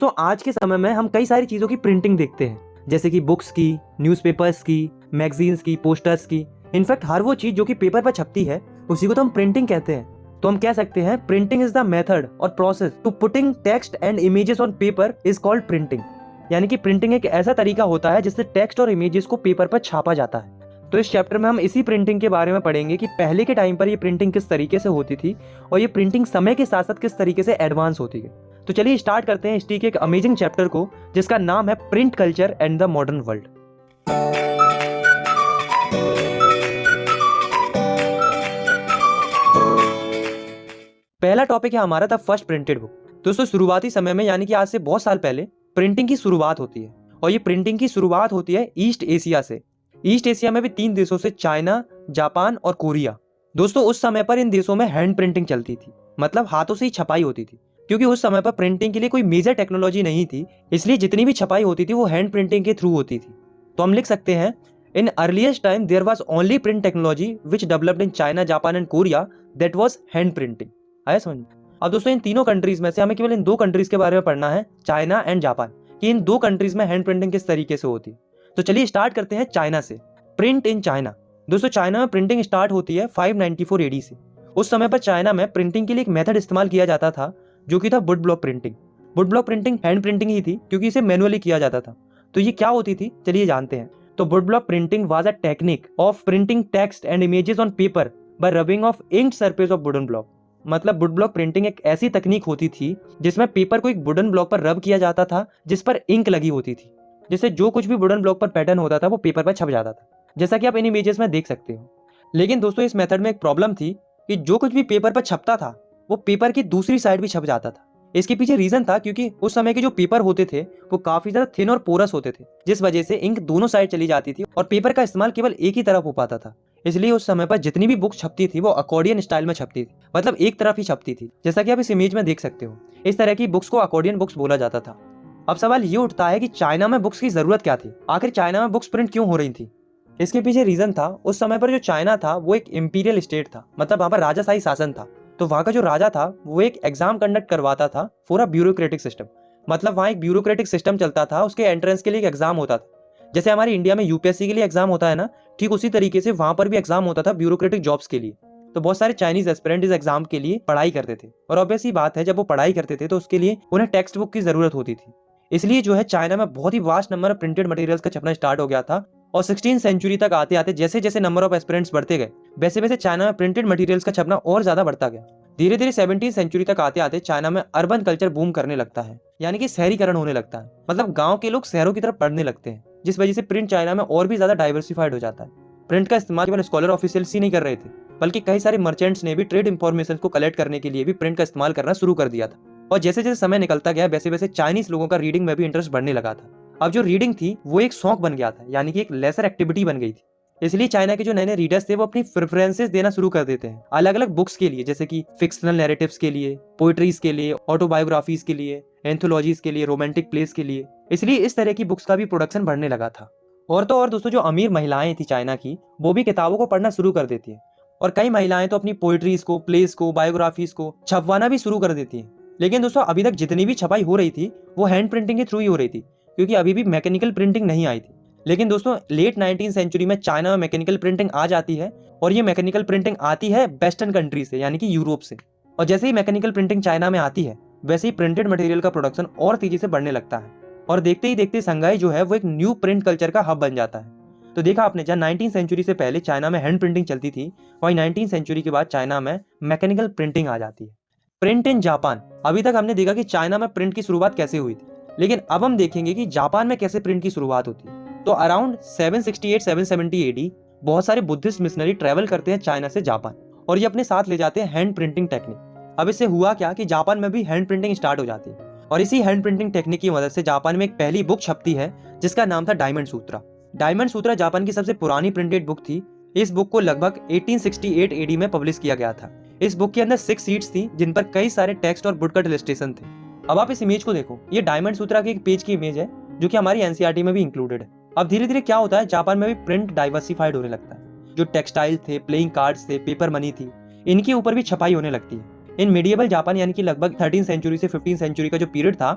तो आज के समय में हम कई सारी चीज़ों की प्रिंटिंग देखते हैं, जैसे कि बुक्स की, न्यूज़पेपर्स की, मैगजीन्स की, पोस्टर्स की। इनफैक्ट हर वो चीज़ जो कि पेपर पर छपती है उसी को तो हम प्रिंटिंग कहते हैं। तो हम कह सकते हैं प्रिंटिंग इज द मेथड और process to putting text and images on paper is called printing. यानी कि प्रिंटिंग एक ऐसा तरीका होता है जिससे टेक्स्ट और इमेजेस को पेपर पर छापा जाता है। तो इस चैप्टर में हम इसी प्रिंटिंग के बारे में पढ़ेंगे कि पहले के टाइम पर ये प्रिंटिंग किस तरीके से होती थी और ये प्रिंटिंग समय के साथ साथ किस तरीके से एडवांस होती है। तो चलिए स्टार्ट करते हैं हिस्ट्री के एक अमेजिंग चैप्टर को जिसका नाम है print culture and the modern world. पहला टॉपिक है हमारा द फर्स्ट प्रिंटेड बुक। दोस्तों शुरुआती समय में यानी कि आज से बहुत साल पहले प्रिंटिंग की शुरुआत होती है और ये प्रिंटिंग की शुरुआत होती है ईस्ट एशिया से। ईस्ट एशिया में भी 3 देशों से, चाइना, जापान और कोरिया। दोस्तों उस समय पर इन देशों में हैंड प्रिंटिंग चलती थी, मतलब हाथों से ही छपाई होती थी। क्योंकि उस समय पर प्रिंटिंग के लिए कोई मेजर टेक्नोलॉजी नहीं थी, इसलिए जितनी भी छपाई होती थी वो हैंड प्रिंटिंग के थ्रू होती थी। तो हम लिख सकते हैं in earliest time there was only print technology which developed in China, Japan and Korea, that was hand printing. आया समझ में? अब दोस्तों इन तीनों कंट्रीज में से हमें केवल इन 2 कंट्रीज के बारे में पढ़ना है, चाइना एंड जापान, कि इन 2 कंट्रीज में हैंड प्रिंटिंग किस तरीके से होती है। तो चलिए स्टार्ट करते हैं चाइना से। Print in China. दोस्तों चाइना में प्रिंटिंग स्टार्ट होती है 594 एडी से। उस समय पर चाइना में प्रिंटिंग के लिए एक मेथड इस्तेमाल किया जाता था जो कि था wood block printing. Wood block printing hand printing ही थी क्योंकि इसे मैनुअली किया जाता था। तो ये क्या होती थी चलिए जानते हैं। तो would block printing was a technique of printing text and images on paper bye rubbing of inked surface of wooden block. मतलब वुड ब्लॉक प्रिंटिंग एक ऐसी तकनीक होती थी जिसमें पेपर को एक वुडन ब्लॉक पर रब किया जाता था जिस पर इंक लगी होती थी, जिससे जो कुछ भी वुडन ब्लॉक पर पैटर्न होता था वो पेपर पर छप जाता था, जैसा कि आप इन इमेजेस में देख सकते हो। लेकिन दोस्तों इस मेथड में एक प्रॉब्लम थी कि जो कुछ भी पेपर पर छपता था वो पेपर की दूसरी साइड भी छप जाता था। इसके पीछे रीजन था क्योंकि उस समय के जो पेपर होते थे वो काफी ज्यादा थिन और पोरस होते थे, जिस वजह से इंक दोनों साइड चली जाती थी और पेपर का इस्तेमाल केवल एक ही तरफ हो पाता था। इसलिए उस समय पर जितनी भी बुक्स छपती थी वो अकॉर्डियन स्टाइल में छपती थी, मतलब एक तरफ ही छपती थी, जैसा कि आप इस इमेज में देख सकते हो। इस तरह की बुक्स को अकॉर्डियन बुक्स बोला जाता था। अब सवाल ये उठता है कि चाइना में बुक्स की जरूरत क्या थी, आखिर चाइना में बुक्स प्रिंट क्यों हो रही थी। इसके पीछे रीजन था उस समय पर जो चाइना था वो एक इंपीरियल स्टेट था, मतलब वहां पर राजाशाही शासन था। तो वहां का जो राजा था वो एक एग्जाम कंडक्ट करवाता था फॉर अ ब्यूरोक्रेटिक सिस्टम। मतलब वहां एक ब्यूरोक्रेटिक सिस्टम चलता था, उसके एंट्रेंस के लिए एक एग्जाम होता था। जैसे हमारे इंडिया में यूपीएससी के लिए एग्जाम होता है ना, ठीक उसी तरीके से वहां पर भी एग्जाम होता था ब्यूरोक्रेटिक जॉब्स के लिए। तो बहुत सारे चाइनीज एस्पिरेंट इस एग्जाम के लिए पढ़ाई करते थे और ऑब्वियस ही बात है जब वो पढ़ाई करते थे तो उसके लिए उन्हें टेक्स्ट बुक की जरूरत होती थी। इसलिए जो है चाइना में बहुत ही vast number of printed materials का छपना स्टार्ट हो गया था और 16 सेंचुरी तक आते आते जैसे जैसे नंबर ऑफ एस्पिरेंट्स बढ़ते गए वैसे वैसे चाइना में प्रिंटेड मटेरियल्स का छपना और ज्यादा बढ़ता गया। धीरे धीरे 17वीं सेंचुरी तक आते आते चाइना में अर्बन कल्चर बूम करने लगता है, यानी कि शहरीकरण होने लगता है। मतलब गांव के लोग शहरों की तरफ पढ़ने लगते हैं, जिस वजह से प्रिंट चाइना में और भी ज्यादा डाइवर्सिफाइड हो जाता है। प्रिंट का इस्तेमाल केवल स्कॉलर ऑफिशियल्स ही नहीं कर रहे थे, बल्कि कई सारे मर्चेंट्स ने भी ट्रेड इंफॉर्मेशन को कलेक्ट करने के लिए भी प्रिंट का इस्तेमाल करना शुरू कर दिया था। और जैसे जैसे समय निकलता गया वैसे वैसे चाइनीज लोगों का रीडिंग में भी इंटरेस्ट बढ़ने लगा था। अब जो रीडिंग थी वो एक शौक बन गया था, यानी कि एक लेसर एक्टिविटी बन गई थी। इसलिए चाइना के जो नए नए रीडर्स थे वो अपनी प्रेफरेंसेस देना शुरू कर देते हैं अलग अलग बुक्स के लिए, जैसे कि फिक्शनल नैरेटिव्स के लिए, पोएट्रीज के लिए, ऑटोबायोग्राफीज के लिए, एंथोलॉजीज के लिए, रोमांटिक प्लेस के लिए। इसलिए इस तरह की बुक्स का भी प्रोडक्शन बढ़ने लगा था। और तो और दोस्तों जो अमीर महिलाएं थी चाइना की वो भी किताबों को पढ़ना शुरू कर देती है और कई महिलाएं तो अपनी पोएट्रीज को, प्लेस को, बायोग्राफीज को छपवाना भी शुरू कर देती हैं। लेकिन दोस्तों अभी तक जितनी भी छपाई हो रही थी वो हैंड प्रिंटिंग के थ्रू ही हो रही थी, क्योंकि अभी भी मैकेनिकल प्रिंटिंग नहीं आई थी। लेकिन दोस्तों लेट 19वीं सेंचुरी में चाइना में मैकेनिकल प्रिंटिंग आ जाती है और ये मैकेनिकल प्रिंटिंग आती है वेस्टर्न कंट्री से, यानी कि यूरोप से। और जैसे ही मैकेनिकल प्रिंटिंग चाइना में आती है वैसे ही प्रिंटेड मटेरियल का प्रोडक्शन और तेजी से बढ़ने लगता है और देखते ही देखते संघाई जो है वो एक न्यू प्रिंट कल्चर का हब बन जाता है। तो देखा आपने, जहाँ 19वीं सेंचुरी से पहले चाइना में हैंड प्रिंटिंग चलती थी वहीं 19वीं सेंचुरी के बाद चाइना में मैकेनिकल प्रिंटिंग आ जाती है। Print in Japan. अभी तक हमने देखा कि चाइना में प्रिंट की शुरुआत कैसे हुई थी, लेकिन अब हम देखेंगे कि जापान में कैसे प्रिंट की शुरुआत होती है। तो अराउंड 768-770 एडी बहुत सारे बुद्धिस्ट मिशनरी ट्रेवल करते हैं चाइना से जापान और ये अपने साथ ले जाते हैं हैंड प्रिंटिंग टेक्निक। अब इससे हुआ क्या कि जापान में भी हैंड प्रिंटिंग स्टार्ट हो जाती है और इसी हैंड प्रिंटिंग टेक्निक की मदद से जापान में एक पहली बुक छपती है जिसका नाम था डायमंड सूत्रा। डायमंड सूत्रा जापान की सबसे पुरानी प्रिंटेड बुक थी। इस बुक को लगभग 1868 एडी में पब्लिश किया गया था। इस बुक के अंदर 6 सीट्स थी जिन पर कई सारे टेक्स्ट और वुडकट इलस्ट्रेशन थे। अब आप इस इमेज को देखो, ये डायमंड सूत्रा के एक पेज की इमेज है जो कि हमारी एनसीईआरटी में भी इंक्लूडेड है। अब धीरे धीरे क्या होता है, जापान में भी प्रिंट डाइवर्सिफाइड होने लगता है। जो टेक्सटाइल थे, प्लेइंग कार्ड्स थे, पेपर मनी थी, इनके ऊपर भी छपाई होने लगती है। इन मिडिएबल जापान यानी कि लगभग 13वीं सेंचुरी से 15वीं सेंचुरी का जो पीरियड था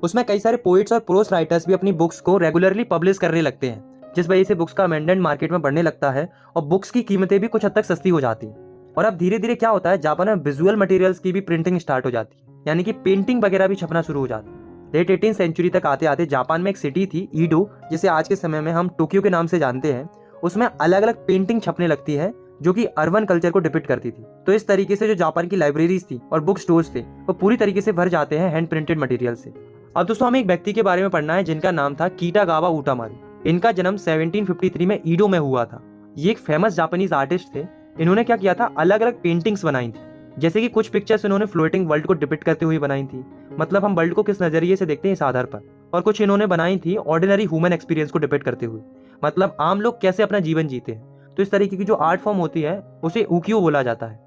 उसमें कई सारे पोइट्स और प्रोस राइटर्स भी अपनी बुक्स को रेगुलरली पब्लिश करने लगते हैं, जिस वजह से बुक्स का अमेंडेंट मार्केट में बढ़ने लगता है और बुक्स की कीमतें भी कुछ हद तक सस्ती हो जाती हैं। और अब धीरे धीरे क्या होता है, जापान में विजुअल मटेरियल्स की भी प्रिंटिंग स्टार्ट हो जाती है, यानी कि पेंटिंग वगैरह भी छपना शुरू हो जाती है। लेट 18 सेंचुरी तक आते आते जापान में एक सिटी थी ईडो, जिसे आज के समय में हम टोक्यो के नाम से जानते हैं। उसमें अलग अलग पेंटिंग छपने लगती है जो कि अर्बन कल्चर को डिपिक्ट करती थी। तो इस तरीके से जो जापान की लाइब्रेरीज थी और बुक स्टोर्स थे वो पूरी तरीके से भर जाते हैं हैंड प्रिंटेड मटेरियल से। अब दोस्तों हमें एक व्यक्ति के बारे में पढ़ना है जिनका नाम था कीटागावा उटामारू। इनका जन्म 1753 में ईडो में हुआ था। ये एक फेमस जापानीज आर्टिस्ट थे। इन्होंने क्या किया था, अलग अलग पेंटिंग्स बनाई थी। जैसे कि कुछ पिक्चर्स इन्होंने फ्लोटिंग वर्ल्ड को डिपिक्ट करते हुए बनाई थी, मतलब हम वर्ल्ड को किस नजरिए से देखते हैं इस आधार पर। और कुछ इन्होंने बनाई थी ऑर्डिनरी ह्यूमन एक्सपीरियंस को डिपिक्ट करते हुए, मतलब आम लोग कैसे अपना जीवन जीते हैं। तो इस तरीके की जो आर्ट फॉर्म होती है उसे उकियो बोला जाता है।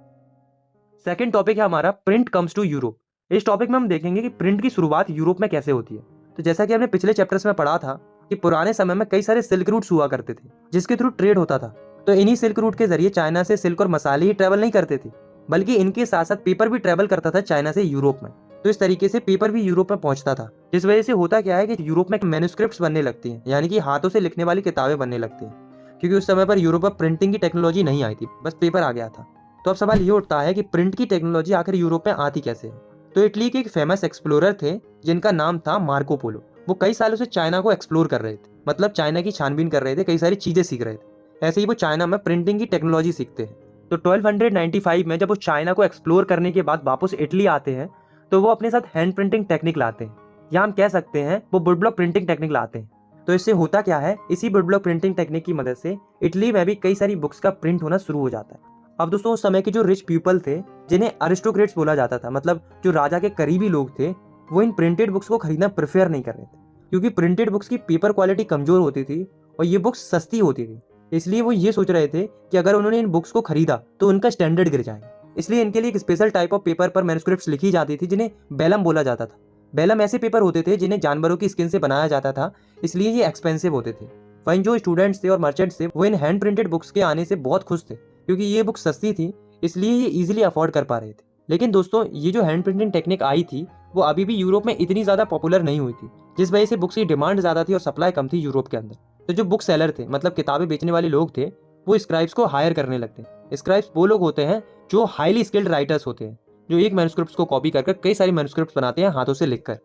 सेकंड टॉपिक है हमारा प्रिंट कम्स टू यूरोप। इस टॉपिक में हम देखेंगे कि प्रिंट की शुरुआत यूरोप में कैसे होती है। तो जैसा कि हमने पिछले चैप्टर्स में पढ़ा था कि पुराने समय में कई सारे सिल्क रूट्स हुआ करते थे जिसके थ्रू ट्रेड होता था। तो इन्हीं सिल्क रूट के जरिए चाइना से सिल्क और मसाले ही ट्रेवल नहीं करते थे, बल्कि इनके साथ साथ पेपर भी ट्रेवल करता था चाइना से यूरोप में। तो इस तरीके से पेपर भी यूरोप में पहुंचता था, जिस वजह से होता क्या है कि यूरोप में मैन्युस्क्रिप्ट्स बनने लगती हैं, यानी कि हाथों से लिखने वाली किताबें बनने लगती हैं, क्योंकि उस समय पर यूरोप में प्रिंटिंग की टेक्नोलॉजी नहीं आई थी, बस पेपर आ गया था। तो अब सवाल ये उठता है कि प्रिंट की टेक्नोलॉजी आखिर यूरोप में आती कैसे है। तो इटली के एक फेमस एक्सप्लोरर थे जिनका नाम था मार्को पोलो। वो कई सालों से चाइना को एक्सप्लोर कर रहे थे, मतलब चाइना की छानबीन कर रहे थे, कई सारी चीजें सीख रहे थे। ऐसे ही वो चाइना में प्रिंटिंग की टेक्नोलॉजी सीखते हैं। तो 1295 में जब वो चाइना को एक्सप्लोर करने के बाद वापस इटली आते हैं तो वो अपने साथ हैंड प्रिंटिंग टेक्निक लाते हैं, या हम कह सकते हैं वो वुड ब्लॉक प्रिंटिंग टेक्निक लाते हैं। तो इससे होता क्या है, इसी वुड ब्लॉक प्रिंटिंग टेक्निक की मदद से इटली में भी कई सारी बुक्स का प्रिंट होना शुरू हो जाता है। अब दोस्तों उस समय के जो रिच पीपल थे, जिन्हें अरिस्टोक्रेट्स बोला जाता था, मतलब जो राजा के करीबी लोग थे, वो इन प्रिंटेड बुक्स को खरीदना प्रेफर नहीं कर रहे थे, क्योंकि प्रिंटेड बुक्स की पेपर क्वालिटी कमजोर होती थी और ये बुक्स सस्ती होती थी। इसलिए वो ये सोच रहे थे कि अगर उन्होंने इन बुक्स को खरीदा तो उनका स्टैंडर्ड गिर जाएगा। इसलिए इनके लिए एक स्पेशल टाइप ऑफ पेपर पर मैन्युस्क्रिप्ट्स लिखी जाती थी जिन्हें बेलम बोला जाता था। बेलम ऐसे पेपर होते थे जिन्हें जानवरों की स्किन से बनाया जाता था, इसलिए ये एक्सपेंसिव होते थे। वहीं जो स्टूडेंट्स थे और मर्चेंट्स थे वो इन हैंड प्रिंटेड बुक्स के आने से बहुत खुश थे, क्योंकि ये बुक्स सस्ती थी, इसलिए ये इजीली अफोर्ड कर पा रहे थे। लेकिन दोस्तों ये जो हैंड प्रिंटिंग टेक्निक आई थी वो अभी भी यूरोप में इतनी ज्यादा पॉपुलर नहीं हुई थी, जिस वजह से बुक्स की डिमांड ज्यादा थी और सप्लाई कम थी यूरोप के अंदर। तो जो बुक सेलर थे, मतलब किताबें बेचने वाले लोग थे, वो स्क्राइब्स को हायर करने लगते हैं। स्क्राइब्स वो लोग होते हैं जो हाईली स्किल्ड राइटर्स होते हैं, जो एक मैन्युस्क्रिप्ट्स को कॉपी कर कई सारी मैन्युस्क्रिप्ट्स बनाते हैं हाथों से लिखकर।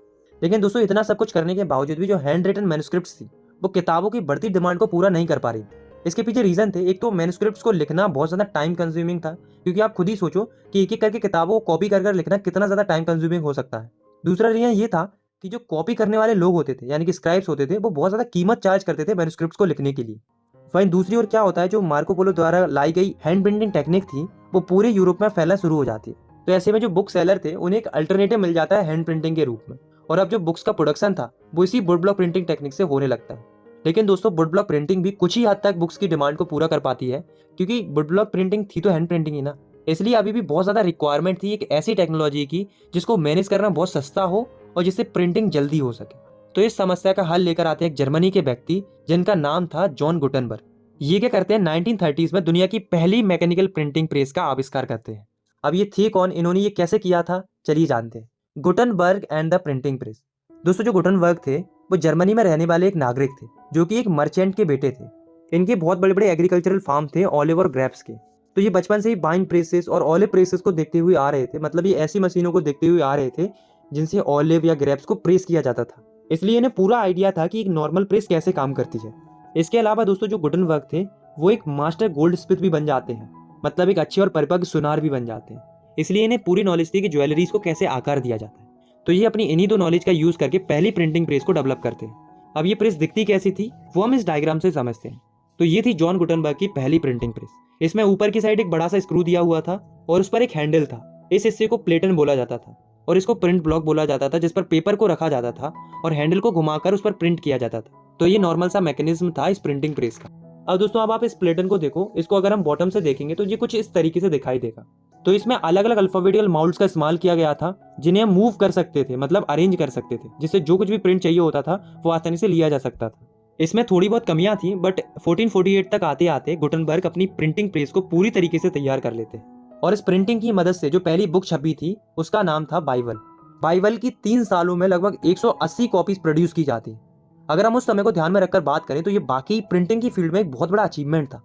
लेकिन दोस्तों इतना सब कुछ करने के बावजूद भी जो हैंड रिटन मैन्युस्क्रिप्ट्स थी वो किताबों की बढ़ती डिमांड को पूरा नहीं कर पा रही थी। इसके पीछे रीजन थे, एक तो मैन्युस्क्रिप्ट्स को लिखना बहुत ज्यादा टाइम कंज्यूमिंग था, क्योंकि आप खुद ही सोचो कि एक एक करके किताबों को कॉपी कर लिखना कितना ज्यादा टाइम कंज्यूमिंग हो सकता है। दूसरा रीजन ये था कि जो कॉपी करने वाले लोग होते थे, यानी कि स्क्राइब्स होते थे, वो बहुत ज्यादा कीमत चार्ज करते थे मैन्युस्क्रिप्ट्स को लिखने के लिए। वहीं दूसरी ओर क्या होता है, जो मार्को पोलो द्वारा लाई गई हैंड प्रिंटिंग टेक्निक थी वो पूरे यूरोप में फैलना शुरू हो जाती है। तो ऐसे में जो बुक सेलर थे उन्हें एक अल्टरनेटिव मिल जाता है हैंड प्रिंटिंग के रूप में, और अब जो बुक्स का प्रोडक्शन था वो इसी वुड ब्लॉक प्रिंटिंग टेक्निक से होने लगता है। लेकिन दोस्तों वुड ब्लॉक प्रिंटिंग भी कुछ ही हद तक बुक्स की डिमांड को पूरा कर पाती है, क्योंकि वुड ब्लॉक प्रिंटिंग थी तो हैंड प्रिंटिंग ही ना, इसलिए अभी भी बहुत ज्यादा रिक्वायरमेंट थी एक ऐसी टेक्नोलॉजी की जिसको मैनेज करना बहुत सस्ता हो और जिससे प्रिंटिंग जल्दी हो सके। तो इस समस्या का हल लेकर आते हैं एक जर्मनी के व्यक्ति जिनका नाम था जॉन गुटेनबर्ग। ये क्या करते हैं, 1930s में दुनिया की पहली मैकेनिकल प्रिंटिंग प्रेस का आविष्कार करते हैं। अब ये थे कौन, इन्होंने ये कैसे किया था, चलिए जानते हैं। Gutenberg and the printing press. दोस्तों जो गुटेनबर्ग थे वो जर्मनी में रहने वाले एक नागरिक थे जो कि एक मर्चेंट के बेटे थे। इनके बहुत बड़े बड़े एग्रीकल्चरल फार्म थे ऑलिव और ग्रेप्स के। तो ये बचपन से ही वाइन प्रेसेस और ऑलिव प्रेसेस को देखते हुए आ रहे थे, मतलब ये ऐसी मशीनों को देखते हुए आ रहे थे जिनसे ऑलिव या ग्रेप्स को प्रेस किया जाता था। इसलिए इन्हें पूरा आइडिया था कि एक नॉर्मल प्रेस कैसे काम करती है। इसके अलावा दोस्तों जो गुटेनबर्ग थे वो एक मास्टर गोल्ड स्मिथ भी बन जाते हैं, मतलब एक अच्छे और परिपक्व सुनार भी बन जाते हैं। इसलिए इन्हें पूरी नॉलेज थी कि ज्वेलरीज को कैसे आकार दिया जाता है। तो ये अपनी इन्हीं दो नॉलेज का यूज करके पहली प्रिंटिंग प्रेस को डेवलप करते हैं। अब ये प्रेस दिखती कैसी थी वो हम इस डायग्राम से समझते हैं। तो ये थी जॉन गुटेनबर्ग की पहली प्रिंटिंग प्रेस। इसमें ऊपर की साइड एक बड़ा सा स्क्रू दिया हुआ था और उस पर एक हैंडल था। इस हिस्से को प्लेटन बोला जाता था और इसको प्रिंट ब्लॉक बोला जाता था, जिस पर पेपर को रखा जाता था और हैंडल को घुमाकर उस पर प्रिंट किया जाता था। तो ये नॉर्मल सा मैकेनिज्म था इस प्रिंटिंग प्रेस का। अब दोस्तों अब आप इस प्लेटन को देखो, इसको अगर हम बॉटम से देखेंगे तो ये कुछ इस तरीके से दिखाई देगा। तो इसमें अलग अलग अल्फाबेटिकल माउल्ड्स का इस्तेमाल किया गया था जिन्हें हम मूव कर सकते थे, मतलब अरेंज कर सकते थे, जिससे जो कुछ भी प्रिंट चाहिए होता था वो आसानी से लिया जा सकता था। इसमें थोड़ी बहुत कमियां थी, बट 1448 तक आते आते गुटेनबर्ग अपनी प्रिंटिंग प्रेस को पूरी तरीके से तैयार कर लेते और इस प्रिंटिंग की मदद से जो पहली बुक छपी थी उसका नाम था बाइबल। बाइबल की 3 सालों में लगभग 180 कॉपीज प्रोड्यूस की जाती है। अगर हम उस समय को ध्यान में रखकर बात करें तो ये बाकी प्रिंटिंग की फील्ड में एक बहुत बड़ा अचीवमेंट था।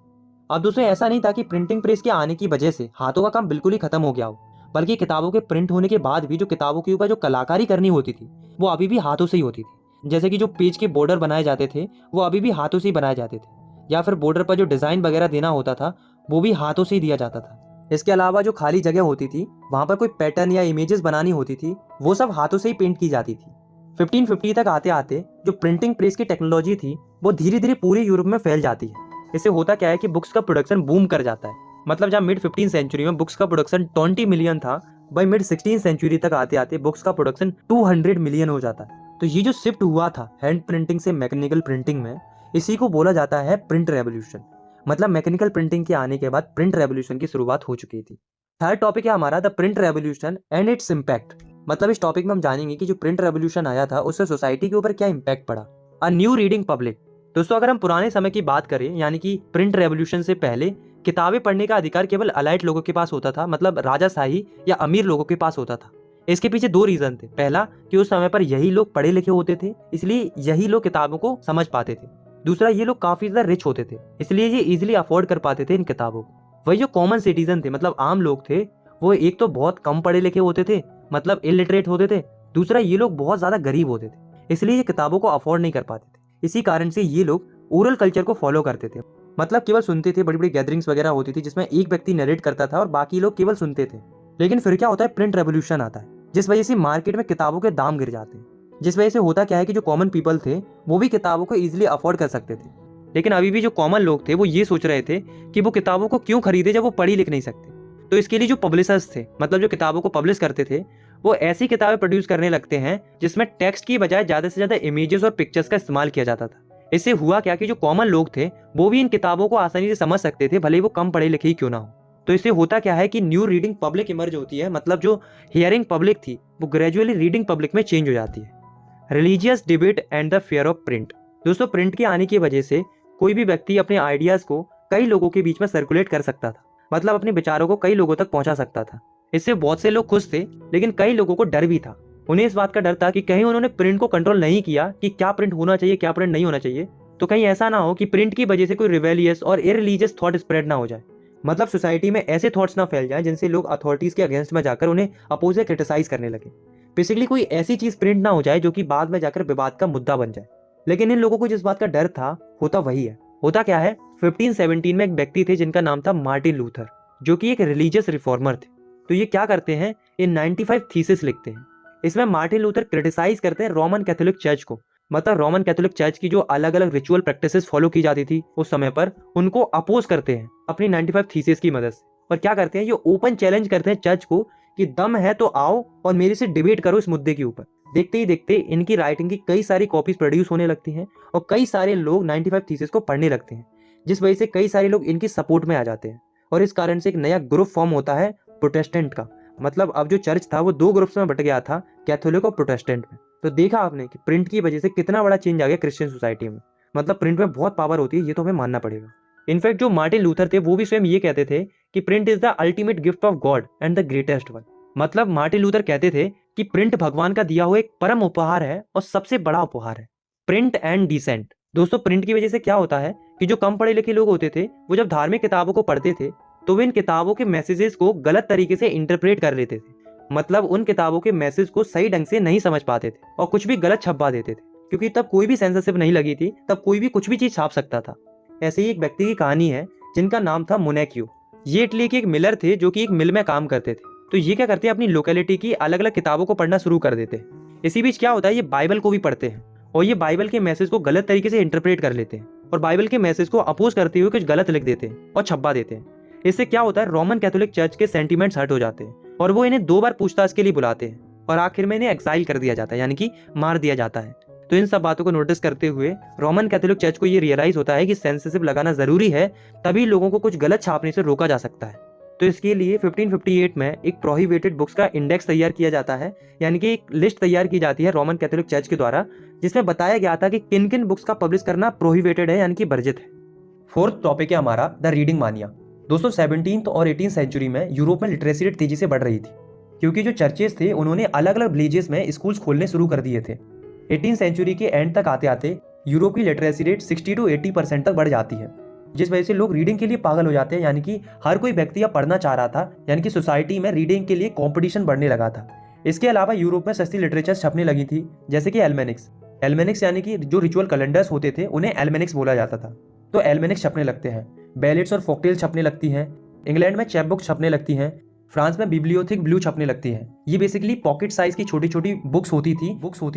अब दोस्तों ऐसा नहीं था कि प्रिंटिंग प्रेस के आने की वजह से हाथों का काम बिल्कुल ही खत्म हो गया हो, बल्कि किताबों के प्रिंट होने के बाद भी जो किताबों के ऊपर जो कलाकारी करनी होती थी वो अभी भी हाथों से ही होती थी। जैसे कि जो पेज के बॉर्डर बनाए जाते थे वो अभी भी हाथों से ही बनाए जाते थे, या फिर बॉर्डर पर जो डिजाइन वगैरह देना होता था वो भी हाथों से ही दिया जाता था। इसके अलावा जो खाली जगह होती थी वहां पर कोई पैटर्न या इमेजेस बनानी होती थी वो सब हाथों से ही पेंट की जाती थी। 1550 तक आते आते जो प्रिंटिंग प्रेस की टेक्नोलॉजी थी वो धीरे धीरे पूरे यूरोप में फैल जाती है। इससे होता क्या है कि बुक्स का प्रोडक्शन बूम कर जाता है। मतलब जब मिड 15 सेंचुरी में बुक्स का प्रोडक्शन 20 मिलियन था, बाई मिड 16 सेंचुरी तक आते आते बुक्स का प्रोडक्शन 200 मिलियन हो जाता है। तो ये जो शिफ्ट हुआ था हैंड प्रिंटिंग से मैकेनिकल प्रिंटिंग में, इसी को बोला जाता है प्रिंट रेवोल्यूशन। मतलब मैकेनिकल प्रिंटिंग के आने के बाद प्रिंट रेवोल्यूशन की शुरुआत हो चुकी थी। थर्ड टॉपिक है हमारा the print revolution and its impact. मतलब इस टॉपिक में हम जानेंगे कि जो प्रिंट रेवोल्यूशन आया था उससे सोसाइटी के ऊपर क्या इम्पैक्ट पड़ा। A new reading public. दोस्तों अगर हम पुराने समय की बात करें यानी कि प्रिंट रेवोल्यूशन से पहले किताबें पढ़ने का अधिकार केवल अलाइट लोगों के पास होता था, मतलब राजाशाही या अमीर लोगों के पास होता था। इसके पीछे 2 रीजन थे। पहला कि उस समय पर यही लोग पढ़े लिखे होते थे, इसलिए यही लोग किताबों को समझ पाते थे। दूसरा, ये लोग काफी ज्यादा रिच होते थे, इसलिए ये इजिली अफोर्ड कर पाते थे इन किताबों को। वही जो कॉमन सिटीजन थे, मतलब आम लोग थे, वो एक तो बहुत कम पढ़े लिखे होते थे, मतलब इलिटरेट होते थे। दूसरा, ये लोग बहुत ज्यादा गरीब होते थे, इसलिए ये किताबों को अफोर्ड नहीं कर पाते थे। इसी कारण से ये लोग ओरल कल्चर को फॉलो करते थे, मतलब केवल सुनते थे। बड़ी बड़ी गैदरिंग्स वगैरह होती थी जिसमें एक व्यक्ति नरेट करता था और बाकी लोग केवल सुनते थे। लेकिन फिर क्या होता है, प्रिंट रेवोल्यूशन आता है जिस वजह से मार्केट में किताबों के दाम गिर जाते हैं। जिस वजह से होता क्या है कि जो कॉमन पीपल थे वो भी किताबों को इजिली अफोर्ड कर सकते थे। लेकिन अभी भी जो कॉमन लोग थे वो ये सोच रहे थे कि वो किताबों को क्यों खरीदे जब वो पढ़ी लिख नहीं सकते। तो इसके लिए जो पब्लिशर्स थे, मतलब जो किताबों को पब्लिश करते थे, वो ऐसी किताबें प्रोड्यूस करने लगते हैं जिसमें टेक्स्ट की बजाय ज्यादा से ज्यादा इमेजेस और पिक्चर्स का इस्तेमाल किया जाता था। इससे हुआ क्या कि जो कॉमन लोग थे वो भी इन किताबों को आसानी से समझ सकते थे, भले ही वो कम पढ़े लिखे ही क्यों ना हो। तो इससे होता क्या है कि न्यू रीडिंग पब्लिक इमर्ज होती है। मतलब जो हियरिंग पब्लिक थी वो ग्रेजुअली रीडिंग पब्लिक में चेंज हो जाती है। Religious debate and the fear of print. दोस्तों प्रिंट के आने की वजह से कोई भी व्यक्ति अपने आइडियाज को कई लोगों के बीच में सर्कुलेट कर सकता था, मतलब अपने विचारों को कई लोगों तक पहुंचा सकता था। इससे बहुत से लोग खुश थे, लेकिन कई लोगों को डर भी था। उन्हें इस बात का डर था कि कहीं उन्होंने प्रिंट को कंट्रोल नहीं किया कि क्या प्रिंट होना चाहिए क्या प्रिंट नहीं होना चाहिए, तो कहीं ऐसा ना हो कि प्रिंट की वजह से कोई रिवेलियस और इररिलीजियस थॉट स्प्रेड ना हो जाए। मतलब सोसाइटी में ऐसे थॉट्स ना फैल जाएं जिनसे लोग अथॉरिटीज के अगेंस्ट में जाकर उन्हें अपोज या क्रिटिसाइज करने लगे। बेसिकली कोई ऐसी चीज प्रिंट ना हो जाए जो कि बाद में जाकर विवाद का मुद्दा बन जाए। लेकिन इन लोगों को जिस बात का डर था होता वही है। होता क्या है, 1517 में एक व्यक्ति थे जिनका नाम था मार्टिन लूथर, जो कि एक रिलीजियस रिफॉर्मर थे। तो ये क्या करते हैं, ये 95 थीसिस लिखते हैं। इसमें मार्टिन लूथर क्रिटिसाइज करते हैं रोमन कैथोलिक चर्च को, मतलब रोमन कैथोलिक चर्च की जो अलग अलग रिचुअल प्रैक्टिसेस फॉलो की जाती थी उस समय पर, उनको अपोज करते हैं अपनी 95 थीसिस की मदद से। और क्या करते हैं, ये ओपन चैलेंज करते हैं चर्च को कि दम है तो आओ और मेरे से डिबेट करो इस मुद्दे के ऊपर। देखते ही देखते इनकी राइटिंग की कई सारी कॉपीज प्रोड्यूस होने लगती हैं और कई सारे लोग 95 थीसिस को पढ़ने लगते हैं, जिस वजह से कई सारे लोग इनकी सपोर्ट में आ जाते हैं। और इस कारण से एक नया ग्रुप फॉर्म होता है प्रोटेस्टेंट का। मतलब अब जो चर्च था वो 2 ग्रुप्स में बट गया था, कैथोलिक और प्रोटेस्टेंट में। तो देखा आपने कि प्रिंट की वजह से कितना बड़ा चेंज आ गया क्रिश्चियन सोसाइटी में। मतलब प्रिंट में बहुत पावर होती है, ये तो हमें मानना पड़ेगा। इनफैक्ट जो मार्टिन लूथर थे वो भी स्वयं ये कहते थे कि print is the ultimate gift of God and the greatest one. मतलब मार्टिन लूथर कहते थे कि प्रिंट भगवान का दिया हुआ एक परम उपहार है और सबसे बड़ा उपहार है। Print and dissent. दोस्तों प्रिंट की वजह से क्या होता है कि जो कम पढ़े लिखे लोग होते थे वो जब धार्मिक किताबों को पढ़ते थे तो वे इन किताबों के मैसेजेस को गलत तरीके से इंटरप्रेट कर लेते थे। मतलब उन किताबों के मैसेज को सही ढंग से नहीं समझ पाते थे और कुछ भी गलत छपवा देते थे, क्योंकि तब कोई भी सेंसरशिप नहीं लगी थी, तब कोई भी कुछ भी चीज छाप सकता था। ऐसे ही एक व्यक्ति की कहानी है जिनका नाम था मोनेक्यू। ये इटली के एक मिलर थे जो कि एक मिल में काम करते थे। तो ये क्या करते हैं, अपनी लोकेलिटी की अलग अलग किताबों को पढ़ना शुरू कर देते हैं। इसी बीच क्या होता है, ये बाइबल को भी पढ़ते हैं और ये बाइबल के मैसेज को गलत तरीके से इंटरप्रेट कर लेते हैं और बाइबल के मैसेज को अपोज करते हुए कुछ गलत लिख देते हैं और छपवा देते हैं। इससे क्या होता है, रोमन कैथोलिक चर्च के सेंटीमेंट्स हर्ट हो जाते हैं और वो इन्हें 2 बार पूछताछ के लिए बुलाते हैं और आखिर में इन्हें एक्साइल कर दिया जाता है, यानी कि मार दिया जाता है। तो इन सब बातों को नोटिस करते हुए रोमन कैथोलिक चर्च को ये रियलाइज होता है कि सेंसरशिप लगाना जरूरी है, तभी लोगों को कुछ गलत छापने से रोका जा सकता है। तो इसके लिए 1558 में एक प्रोहिबिटेड बुक्स का इंडेक्स तैयार किया जाता है, यानी कि एक लिस्ट तैयार की जाती है रोमन कैथोलिक चर्च के द्वारा, जिसमें बताया गया था कि किन किन बुक्स का पब्लिश करना प्रोहिबिटेड है, यानी कि वर्जित है। फोर्थ टॉपिक है हमारा द रीडिंग मानिया। दोस्तों 17th और 18th सेंचुरी में यूरोप में लिटरेसी रेट तेजी से बढ़ रही थी, क्योंकि जो चर्चेस थे उन्होंने अलग अलग विलेजेस में स्कूल्स खोलने शुरू कर दिए थे। 18th सेंचुरी के एंड तक आते आते यूरोप की लिटरेसी रेट 60 to 80% तक बढ़ जाती है, जिस वजह से लोग रीडिंग के लिए पागल हो जाते हैं। यानी कि हर कोई व्यक्ति अब पढ़ना चाह रहा था, यानी कि सोसाइटी में रीडिंग के लिए कंपटीशन बढ़ने लगा था। इसके अलावा यूरोप में सस्ती लिटरेचर छपने लगी थी, जैसे कि एल्मेनिक्स यानी कि जो रिचुअल कैलेंडर्स होते थे उन्हें एल्मेनिक्स बोला जाता था। तो एल्मेनिक्स छपने लगते हैं, बैलेट्स और फोकटेल छपने लगती हैं, इंग्लैंड में चैप बुक छपने लगती हैं, फ्रांस में बिब्लियोथिक ब्लू छपने लगती है। ये बेसिकली पॉकेट साइज की छोटी छोटी बुक्स होती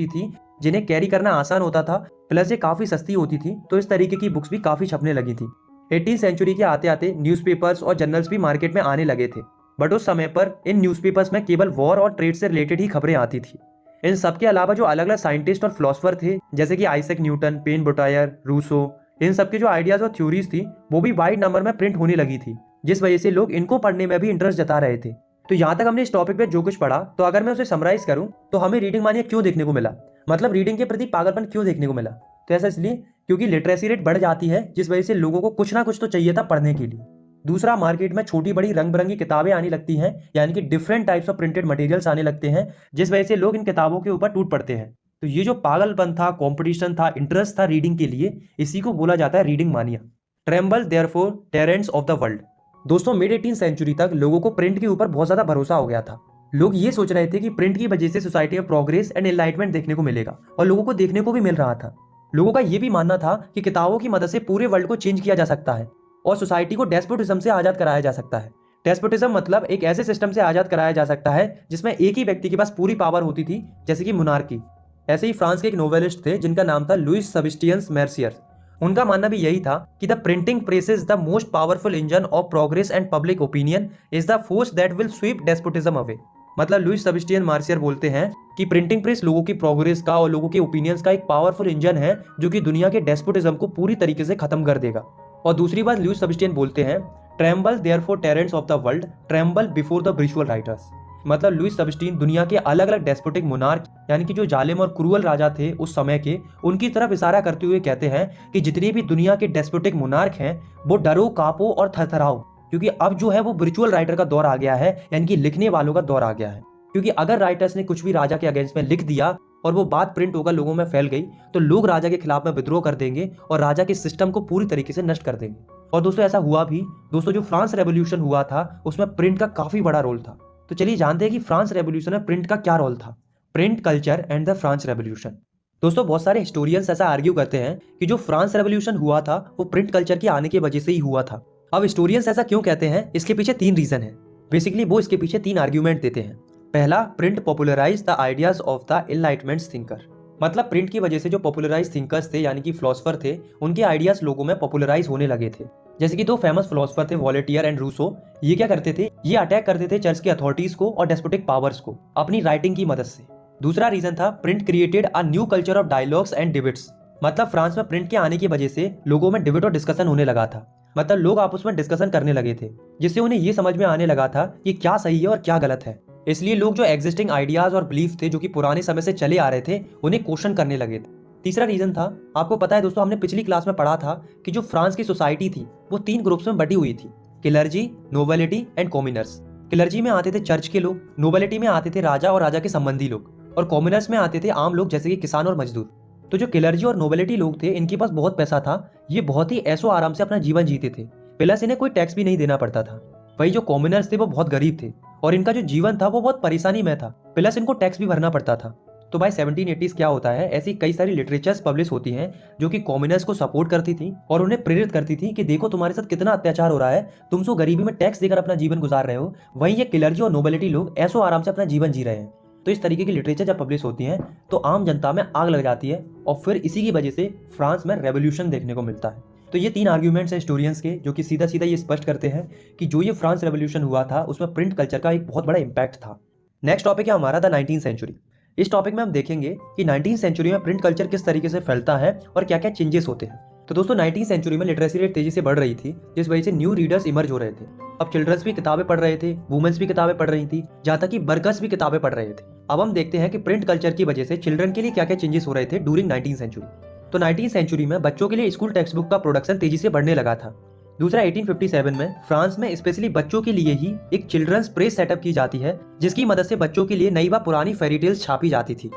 थी जिन्हें कैरी करना आसान होता था, प्लस ये काफी सस्ती होती थी। तो इस तरीके की बुक्स भी काफी छपने लगी थी। 18th सेंचुरी के आते आते न्यूज़पेपर्स और जर्नल्स भी मार्केट में आने लगे थे, बट उस समय पर इन न्यूज़पेपर्स में केवल वॉर और ट्रेड से रिलेटेड ही खबरें आती थी। इन सब के अलावा जो अलग अलग साइंटिस्ट और फिलोसफर थे, जैसे कि आइजैक न्यूटन, पेन बुटायर, रूसो, इन सब के जो आइडियाज और थ्योरीज थी वो भी वाइड नंबर में प्रिंट होने लगी थी, जिस वजह से लोग इनको पढ़ने में भी इंटरेस्ट जता रहे थे। तो यहाँ तक हमने इस टॉपिक पे जो कुछ पढ़ा, तो अगर मैं उसे समराइज करूँ तो हमें रीडिंग मानिया क्यों देखने को मिला, मतलब रीडिंग के प्रति पागलपन क्यों देखने को मिला। तो ऐसा इसलिए क्योंकि लिटरेसी रेट बढ़ जाती है, जिस वजह से लोगों को कुछ ना कुछ तो चाहिए था पढ़ने के लिए। दूसरा, मार्केट में छोटी बड़ी रंग बिरंगी किताबें आने लगती हैं, यानी कि different types of printed materials आने लगते हैं, जिस वजह से लोग इन किताबों के ऊपर टूट पड़ते हैं। तो ये जो पागलपन था, कंपटीशन था, इंटरेस्ट था रीडिंग के लिए, इसी को बोला जाता है reading mania. Tremble therefore tyrants of the world. दोस्तों, मिड 18th सेंचुरी तक लोगों को प्रिंट के ऊपर बहुत ज्यादा भरोसा हो गया था। लोग ये सोच रहे थे कि प्रिंट की वजह से सोसाइटी में प्रोग्रेस एंड एनलाइटमेंट देखने को मिलेगा, और लोगों को देखने को भी मिल रहा था। लोगों का ये भी मानना था कि किताबों की मदद से पूरे वर्ल्ड को चेंज किया जा सकता है और सोसाइटी को डेस्पोटिज्म से आजाद कराया जा सकता है। डेस्पोटिज्म मतलब एक ऐसे सिस्टम से आजाद कराया जा सकता है जिसमें एक ही व्यक्ति के पास पूरी पावर होती थी, जैसे कि मोनार्की। ऐसे ही फ्रांस के एक नोवेलिस्ट थे जिनका नाम था लुइस सेबेस्टियन मेर्सियर। उनका मानना भी यही था कि the printing press is the most powerful engine of progress and public opinion is the force that will sweep despotism away. मतलब लुइस सेबेस्टियन मार्सियर बोलते हैं कि प्रिंटिंग प्रेस लोगों की प्रोग्रेस का और लोगों के ओपिनियंस का एक पावरफुल इंजन है जो कि दुनिया के डेस्पोटिज्म को पूरी तरीके से खत्म कर देगा। और दूसरी बात, लुइस सेबेस्टियन बोलते हैं tremble therefore tyrants of the world, tremble before the virtual writers. मतलब लुइस सेबेस्टियन दुनिया के अलग अलग डेस्पोटिक मोनार्क, यानी कि जो जालिम और क्रूअल राजा थे उस समय के, उनकी तरफ इशारा करते हुए कहते हैं कि जितनी भी दुनिया के डेस्पोटिक मोनार्क हैं वो डरो, कांपो और थरथराओ, क्योंकि अब जो है वो ब्रिचुअल राइटर का दौर आ गया है, यानी कि लिखने वालों का दौर आ गया है। क्योंकि अगर राइटर्स ने कुछ भी राजा के अगेंस्ट में लिख दिया और वो बात प्रिंट होकर लोगों में फैल गई, तो लोग राजा के खिलाफ में विद्रोह कर देंगे और राजा के सिस्टम को पूरी तरीके से नष्ट कर देंगे। और दोस्तों ऐसा हुआ भी। दोस्तों, जो फ्रांस रेवोल्यूशन हुआ था उसमें प्रिंट का काफी बड़ा रोल था। तो चलिए जानते हैं कि फ्रांस रेवोल्यूशन में प्रिंट का क्या रोल था। Print culture and the France revolution. दोस्तों, बहुत सारे हिस्टोरियंस ऐसा आर्ग्यू करते हैं कि जो फ्रांस रेवोल्यूशन हुआ था वो प्रिंट कल्चर के आने की वजह से ही हुआ था। अब हिस्टोरियंस ऐसा क्यों कहते हैं, इसके पीछे 3 रीजन है। बेसिकली वो इसके पीछे 3 आर्ग्यूमेंट देते हैं। पहला, print popularise the ideas of the enlightenment thinker. मतलब प्रिंट की वजह से जो पॉपुलराइज थिंकर्स थे, यानी कि फिलोसफर थे, उनके आइडियाज लोगों में पॉपुलराइज होने लगे थे। जैसे कि 2 फेमस फिलोसफर थे, वॉलेटियर एंड रूसो। ये क्या करते थे, ये अटैक करते थे चर्च की अथॉरिटीज को और डेस्पोटिक पावर्स को अपनी राइटिंग की मदद से। दूसरा रीजन था, print created a new culture of dialogues and debates. मतलब फ्रांस में प्रिंट के आने की वजह से लोगों में डिबेट और डिस्कशन होने लगा था। मतलब लोग आपस में डिस्कशन करने लगे थे, जिससे उन्हें ये समझ में आने लगा था कि क्या सही है और क्या गलत है। इसलिए लोग जो एग्जिस्टिंग आइडियाज और बिलीफ थे जो कि पुराने समय से चले आ रहे थे, उन्हें क्वेश्चन करने लगे थे। तीसरा रीजन था, आपको पता है दोस्तों, हमने पिछली क्लास में पढ़ा था कि जो फ्रांस की सोसाइटी थी वो 3 ग्रुप्स में बटी हुई थी, clergy, nobility and commoners. Clergy में आते थे चर्च के लोग, नोबिलिटी में आते थे राजा और राजा के संबंधी लोग, और कॉमनर्स में आते थे आम लोग जैसे कि किसान और मजदूर। तो जो क्लर्जी और नोबिलिटी लोग थे, इनके पास बहुत पैसा था, ये बहुत ही ऐशो आराम से अपना जीवन जीते थे, प्लस इन्हें कोई टैक्स भी नहीं देना पड़ता था। वही जो कॉमनर्स थे वो बहुत गरीब थे और इनका जो जीवन था वो बहुत परेशानी में था, प्लस इनको टैक्स भी भरना पड़ता था। तो भाई 1780s क्या होता है, ऐसी कई सारी लिटरेचर्स पब्लिश होती हैं जो कि कॉमनर्स को सपोर्ट करती थी और उन्हें प्रेरित करती थी कि देखो तुम्हारे साथ कितना अत्याचार हो रहा है, तुम सो गरीबी में टैक्स देकर अपना जीवन गुजार रहे हो, वहीं ये क्लर्जी और नोबिलिटी लोग ऐसो आराम से अपना जीवन जी रहे हैं। तो इस तरीके की लिटरेचर जब पब्लिश होती हैं तो आम जनता में आग लग जाती है और फिर इसी की वजह से फ्रांस में रेवोल्यूशन देखने को मिलता है। तो ये 3 आर्ग्यूमेंट्स हैं हिस्टोरियंस के, जो कि सीधा सीधा ये स्पष्ट करते हैं कि जो ये फ्रांस रेवोल्यूशन हुआ था उसमें प्रिंट कल्चर का एक बहुत बड़ा इंपैक्ट था। नेक्स्ट टॉपिक है हमारा द 19th सेंचुरी। इस टॉपिक में हम देखेंगे कि 19th सेंचुरी में प्रिंट कल्चर किस तरीके से फैलता है और क्या क्या चेंजेस होते हैं। तो दोस्तों 19th सेंचुरी में लिटरेसी रेट तेजी से बढ़ रही थी, जिस वजह से न्यू रीडर्स इमर्ज हो रहे थे। अब चिल्ड्रंस भी किताबें पढ़ रहे थे, वुमेन्स भी किताबें पढ़ रही थी, जहाँ तक कि वर्कर्स भी किताबें पढ़ रहे थे। अब हम देखते हैं कि प्रिंट कल्चर की वजह से चिल्ड्रन के लिए क्या क्या चेंजेस हो रहे थे ड्यूरिंग 19th सेंचुरी। तो 19th सेंचुरी में बच्चों के लिए स्कूल टेक्स्ट बुक का प्रोडक्शन तेजी से बढ़ने लगा था। दूसरा 1857 में फ्रांस में स्पेशली बच्चों के लिए ही एक चिल्ड्रंस प्रेस सेटअप की जाती है, जिसकी मदद से बच्चों के लिए नई व पुरानी फेरी टेल्स छापी जाती थी।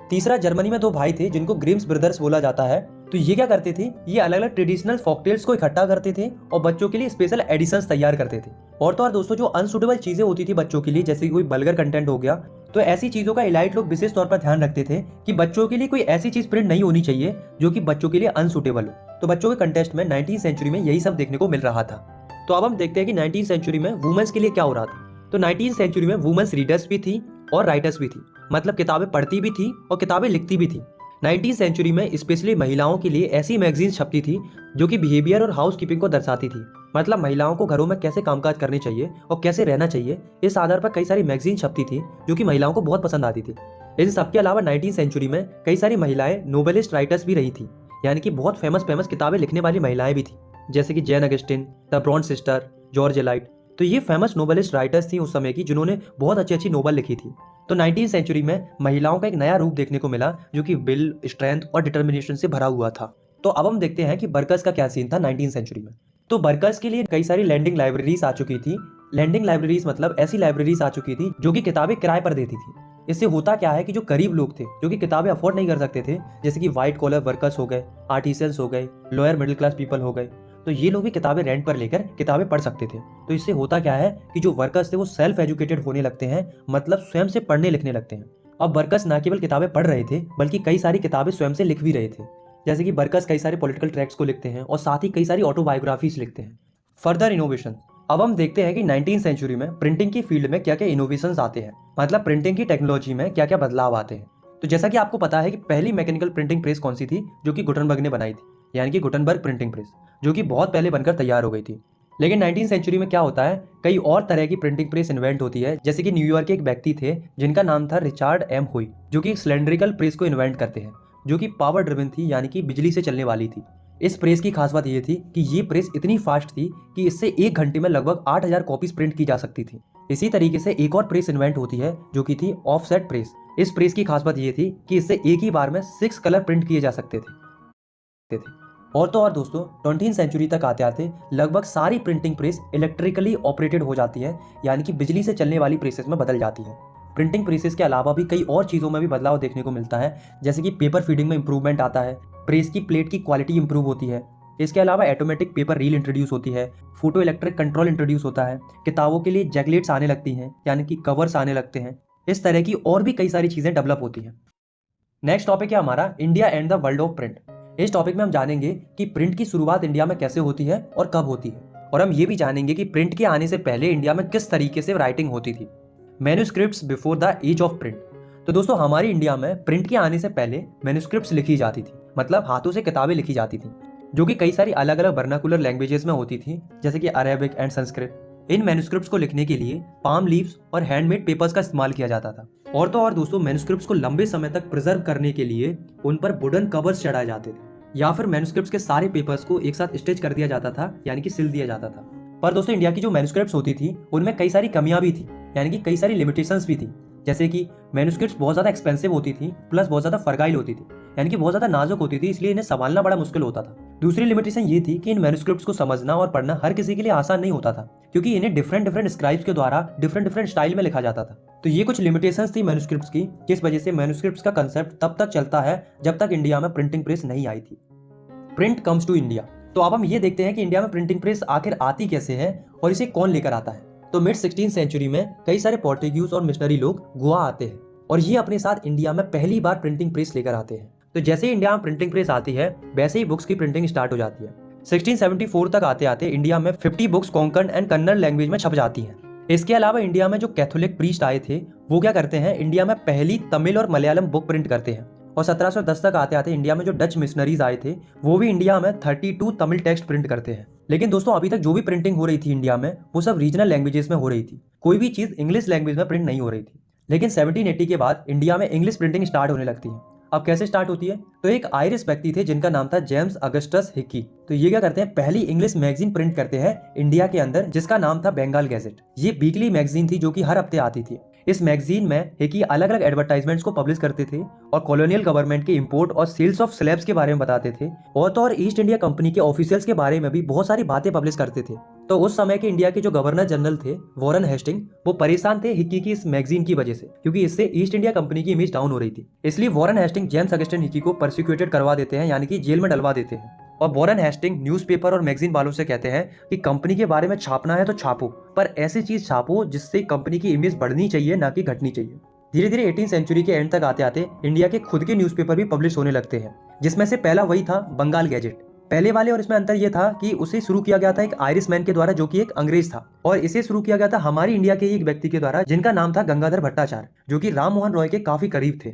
तीसरा, जर्मनी में दो भाई थे जिनको ग्रिम्स ब्रदर्स बोला जाता है। तो ये क्या करते थे, ये अलग अलग ट्रेडिशनल फॉकटेल्स को इकट्ठा करते थे और बच्चों के लिए स्पेशल एडिशंस तैयार करते थे। और तो और दोस्तों, जो अनसुटेबल चीजें होती थी बच्चों के लिए, जैसे कोई वल्गर कंटेंट हो गया, तो ऐसी चीजों का इलाइट लोग विशेष तौर पर ध्यान रखते थे कि बच्चों के लिए कोई ऐसी चीज प्रिंट नहीं होनी चाहिए जो कि बच्चों के लिए अनसुटेबल हो। तो बच्चों के कंटेस्ट में 19वीं सेंचुरी में यही सब देखने को मिल रहा था। तो अब हम देखते हैं कि 19वीं सेंचुरी में वुमेन्स के लिए क्या हो रहा था। तो 19वीं सेंचुरी में वुमेन्स रीडर्स भी थी और राइटर्स भी थी, मतलब किताबें पढ़ती भी थी और किताबें लिखती भी थी। 19वीं सेंचुरी में स्पेशली महिलाओं के लिए ऐसी मैगजीन छपती थी जो कि बिहेवियर और हाउस कीपिंग को दर्शाती थी, मतलब महिलाओं को घरों में कैसे कामकाज करने चाहिए और कैसे रहना चाहिए, इस आधार पर कई सारी मैगजीन छपती थी जो कि महिलाओं को बहुत पसंद आती थी। इन सबके अलावा 19वीं सेंचुरी में कई सारी महिलाएं नोवेलिस्ट राइटर्स भी रही थी, यानी कि बहुत फेमस किताबें लिखने वाली महिलाएं भी थी, जैसे कि Jane Austen, the Bronte sister, George Eliot. तो ये फेमस नोवेलिस्ट राइटर्स थी उस समय की, जिन्होंने बहुत अच्छी अच्छी नोवेल लिखी थी। तो 19वीं सेंचुरी में महिलाओं का एक नया रूप देखने को मिला जो कि विल, स्ट्रेंथ और डिटर्मिनेशन से भरा हुआ था। तो अब हम देखते हैं कि वर्कर्स का क्या सीन था 19वीं सेंचुरी में। तो वर्कर्स के लिए कई सारी लैंडिंग लाइब्रेरीज आ चुकी थी। लैंडिंग लाइब्रेरीज मतलब ऐसी लाइब्रेरीज आ चुकी थी जो कि किताबें किराए पर देती थी। इससे होता क्या है कि जो गरीब लोग थे, जो कि किताबें अफोर्ड नहीं कर सकते थे, जैसे कि व्हाइट कॉलर वर्कर्स हो गए, आर्टिसंस हो गए, लोअर मिडिल क्लास पीपल हो गए, तो ये लोग भी किताबें रेंट पर लेकर किताबें पढ़ सकते थे। तो इससे होता क्या है कि जो वर्कर्स थे वो सेल्फ एजुकेटेड होने लगते हैं, मतलब स्वयं से पढ़ने लिखने लगते हैं। अब वर्कर्स न केवल किताबें पढ़ रहे थे बल्कि कई सारी किताबें स्वयं से लिख भी रहे थे, जैसे कि वर्कर्स कई सारे पॉलिटिकल ट्रैक्ट्स को लिखते हैं और साथ ही कई सारी ऑटोबायोग्राफीज लिखते हैं। फर्दर इनोवेशन, अब हम देखते हैं कि 19वीं सेंचुरी में प्रिंटिंग की फील्ड में क्या क्या इनोवेशंस आते हैं, मतलब प्रिंटिंग की टेक्नोलॉजी में क्या क्या बदलाव आते हैं। तो जैसा कि आपको पता है कि पहली मैकेनिकल प्रिंटिंग प्रेस कौन सी थी, जो कि गुटनबर्ग ने बनाई थी, यानी कि गुटनबर्ग प्रिंटिंग प्रेस, जो कि बहुत पहले बनकर तैयार हो गई थी। लेकिन 19वीं सेंचुरी में क्या होता है, कई और तरह की प्रिंटिंग प्रेस इन्वेंट होती है, जैसे कि न्यूयॉर्क के एक व्यक्ति थे जिनका नाम था रिचार्ड एम हुई, जो कि एक सिलेंड्रिकल प्रेस को इन्वेंट करते हैं, जो कि पावर ड्रिवन थी, यानी कि बिजली से चलने वाली थी। इस प्रेस की खास बात यह थी कि ये प्रेस इतनी फास्ट थी कि इससे एक घंटे में लगभग 8000 कॉपीज प्रिंट की जा सकती थी। इसी तरीके से एक और प्रेस इन्वेंट होती है जो कि थी ऑफसेट प्रेस। इस प्रेस की खास बात यह थी कि इससे एक ही बार में 6 कलर प्रिंट किए जा सकते थे। और तो और दोस्तों, 20वीं सेंचुरी तक आते आते लगभग सारी प्रिंटिंग प्रेस इलेक्ट्रिकली ऑपरेटेड हो जाती है, यानी कि बिजली से चलने वाली प्रेसेस में बदल जाती है। प्रिंटिंग प्रेसेस के अलावा भी कई और चीज़ों में भी बदलाव देखने को मिलता है, जैसे कि पेपर फीडिंग में इंप्रूवमेंट आता है, प्रेस की प्लेट की क्वालिटी इंप्रूव होती है। इसके अलावा ऑटोमेटिक पेपर रील इंट्रोड्यूस होती है, फोटो इलेक्ट्रिक कंट्रोल इंट्रोड्यूस होता है, किताबों के लिए जैकलेट्स आने लगती हैं, यानी कि कवर्स आने लगते हैं। इस तरह की और भी कई सारी चीज़ें डेवलप होती हैं। नेक्स्ट टॉपिक है हमारा India and the world of print. इस टॉपिक में हम जानेंगे कि प्रिंट की शुरुआत इंडिया में कैसे होती है और कब होती है, और हम ये भी जानेंगे कि प्रिंट के आने से पहले इंडिया में किस तरीके से राइटिंग होती थी। Manuscripts before the age of print. तो दोस्तों, हमारी इंडिया में प्रिंट के आने से पहले मैन्युस्क्रिप्ट्स लिखी जाती थी, मतलब हाथों से किताबें लिखी जाती थी, जो कि कई सारी अलग अलग वर्नाकुलर लैंग्वेजेस में होती थी, जैसे कि Arabic and Sanskrit. In manuscripts को लिखने के लिए पाम लीव्स और हैंडमेड पेपर्स का इस्तेमाल किया जाता था। और तो और दोस्तों, मैन्युस्क्रिप्ट्स को लंबे समय तक प्रिजर्व करने के लिए उन पर वुडन कवर्स चढ़ाए जाते थे, या फिर मैन्युस्क्रिप्ट्स के सारे पेपर्स को एक साथ स्टिच कर दिया जाता था, यानी कि सिल दिया जाता था। पर दोस्तों, इंडिया की जो मैन्युस्क्रिप्ट्स होती थी उनमें कई सारी कमियां भी थी, यानी कि कई सारी लिमिटेशंस भी थी, जैसे कि मैन्युस्क्रिप्ट्स बहुत ज़्यादा एक्सपेंसिव होती थी, प्लस बहुत ज़्यादा फर्गाइल होती थी, यानी कि बहुत ज़्यादा नाजुक होती थी, इसलिए इन्हें संभालना बड़ा मुश्किल होता था। दूसरी लिमिटेशन ये थी कि इन मैन्युस्क्रिप्ट्स को समझना और पढ़ना हर किसी के लिए आसान नहीं होता था, क्योंकि इन्हें डिफरेंट स्क्राइब्स के द्वारा डिफरेंट स्टाइल में लिखा जाता था। तो ये कुछ लिमिटेशंस थी मैन्युस्क्रिप्ट्स की, जिस वजह से मैन्युस्क्रिप्ट्स का कंसेप्ट तब तक चलता है जब तक इंडिया में प्रिंटिंग प्रेस नहीं आई थी। Print comes to India. तो अब हम ये देखते हैं कि इंडिया में प्रिंटिंग प्रेस आखिर आती कैसे है और इसे कौन लेकर आता है। तो मिड 16वीं सेंचुरी में कई सारे पोर्टुगीज और मिशनरी लोग गोवा आते हैं और ये अपने साथ इंडिया में पहली बार प्रिंटिंग प्रेस लेकर आते हैं। तो जैसे ही इंडिया में प्रिंटिंग प्रेस आती है, वैसे ही बुक्स की प्रिंटिंग स्टार्ट हो जाती है। 1674 तक आते आते इंडिया में 50 books Konkan and Kannada language में छप जाती हैं। इसके अलावा इंडिया में जो कैथोलिक प्रीस्ट आए थे वो क्या करते हैं, इंडिया में पहली तमिल और मलयालम बुक प्रिंट करते हैं। और 1710 तक आते आते इंडिया में जो डच मिशनरीज आए थे वो भी इंडिया में 32 तमिल टेक्स्ट प्रिंट करते हैं। लेकिन दोस्तों, अभी तक जो भी प्रिंटिंग हो रही थी इंडिया में वो सब रीजनल लैंग्वेजेस में हो रही थी, कोई भी चीज़ इंग्लिश लैंग्वेज में प्रिंट नहीं हो रही थी। लेकिन 1780 के बाद इंडिया में इंग्लिश प्रिंटिंग स्टार्ट होने लगती है। अब कैसे स्टार्ट होती है, तो एक आयरिश व्यक्ति थे जिनका नाम था जेम्स अगस्टस हिकी। तो ये क्या करते हैं, पहली इंग्लिश मैगजीन प्रिंट करते हैं इंडिया के अंदर, जिसका नाम था बंगाल गैजेट। ये वीकली मैगजीन थी जो कि हर हफ्ते आती थी। इस मैगजीन में हिकी अलग अलग एडवर्टाइजमेंट्स को पब्लिश करते थे और कॉलोनियल गवर्नमेंट के इंपोर्ट और सेल्स ऑफ स्लैब्स के बारे में बताते थे और तो और ईस्ट इंडिया कंपनी के ऑफिशियल्स के बारे में भी बहुत सारी बातें पब्लिश करते थे। तो उस समय के इंडिया के जो गवर्नर जनरल थे वॉरेन हेस्टिंग, वो परेशान थे हिकी की इस मैगजीन की वजह से, क्योंकि इससे ईस्ट इंडिया कंपनी की इमेज डाउन हो रही थी। इसलिए Warren Hasting James Augustine Hicky को प्रोसिक्यूटेड करवा देते हैं, यानी कि जेल में डलवा देते हैं। और वॉरेन हेस्टिंग न्यूज़पेपर और मैगजीन वालों से कहते हैं कि कंपनी के बारे में छापना है तो छापो, पर ऐसी चीज छापो जिससे कंपनी की इमेज बढ़नी चाहिए, ना कि घटनी चाहिए। धीरे धीरे 18वीं सेंचुरी के एंड तक आते आते इंडिया के खुद के न्यूज़पेपर भी पब्लिश होने लगते हैं, जिसमें से पहला वही था बंगाल गैजेट। पहले वाले और इसमें अंतर यह था कि उसे शुरू किया गया था एक आयरिश मैन के द्वारा, जो कि एक अंग्रेज था, और इसे शुरू किया गया था हमारी इंडिया के ही एक व्यक्ति के द्वारा, जिनका नाम था गंगाधर भट्टाचार्य, जो कि राम मोहन रॉय के काफी करीब थे।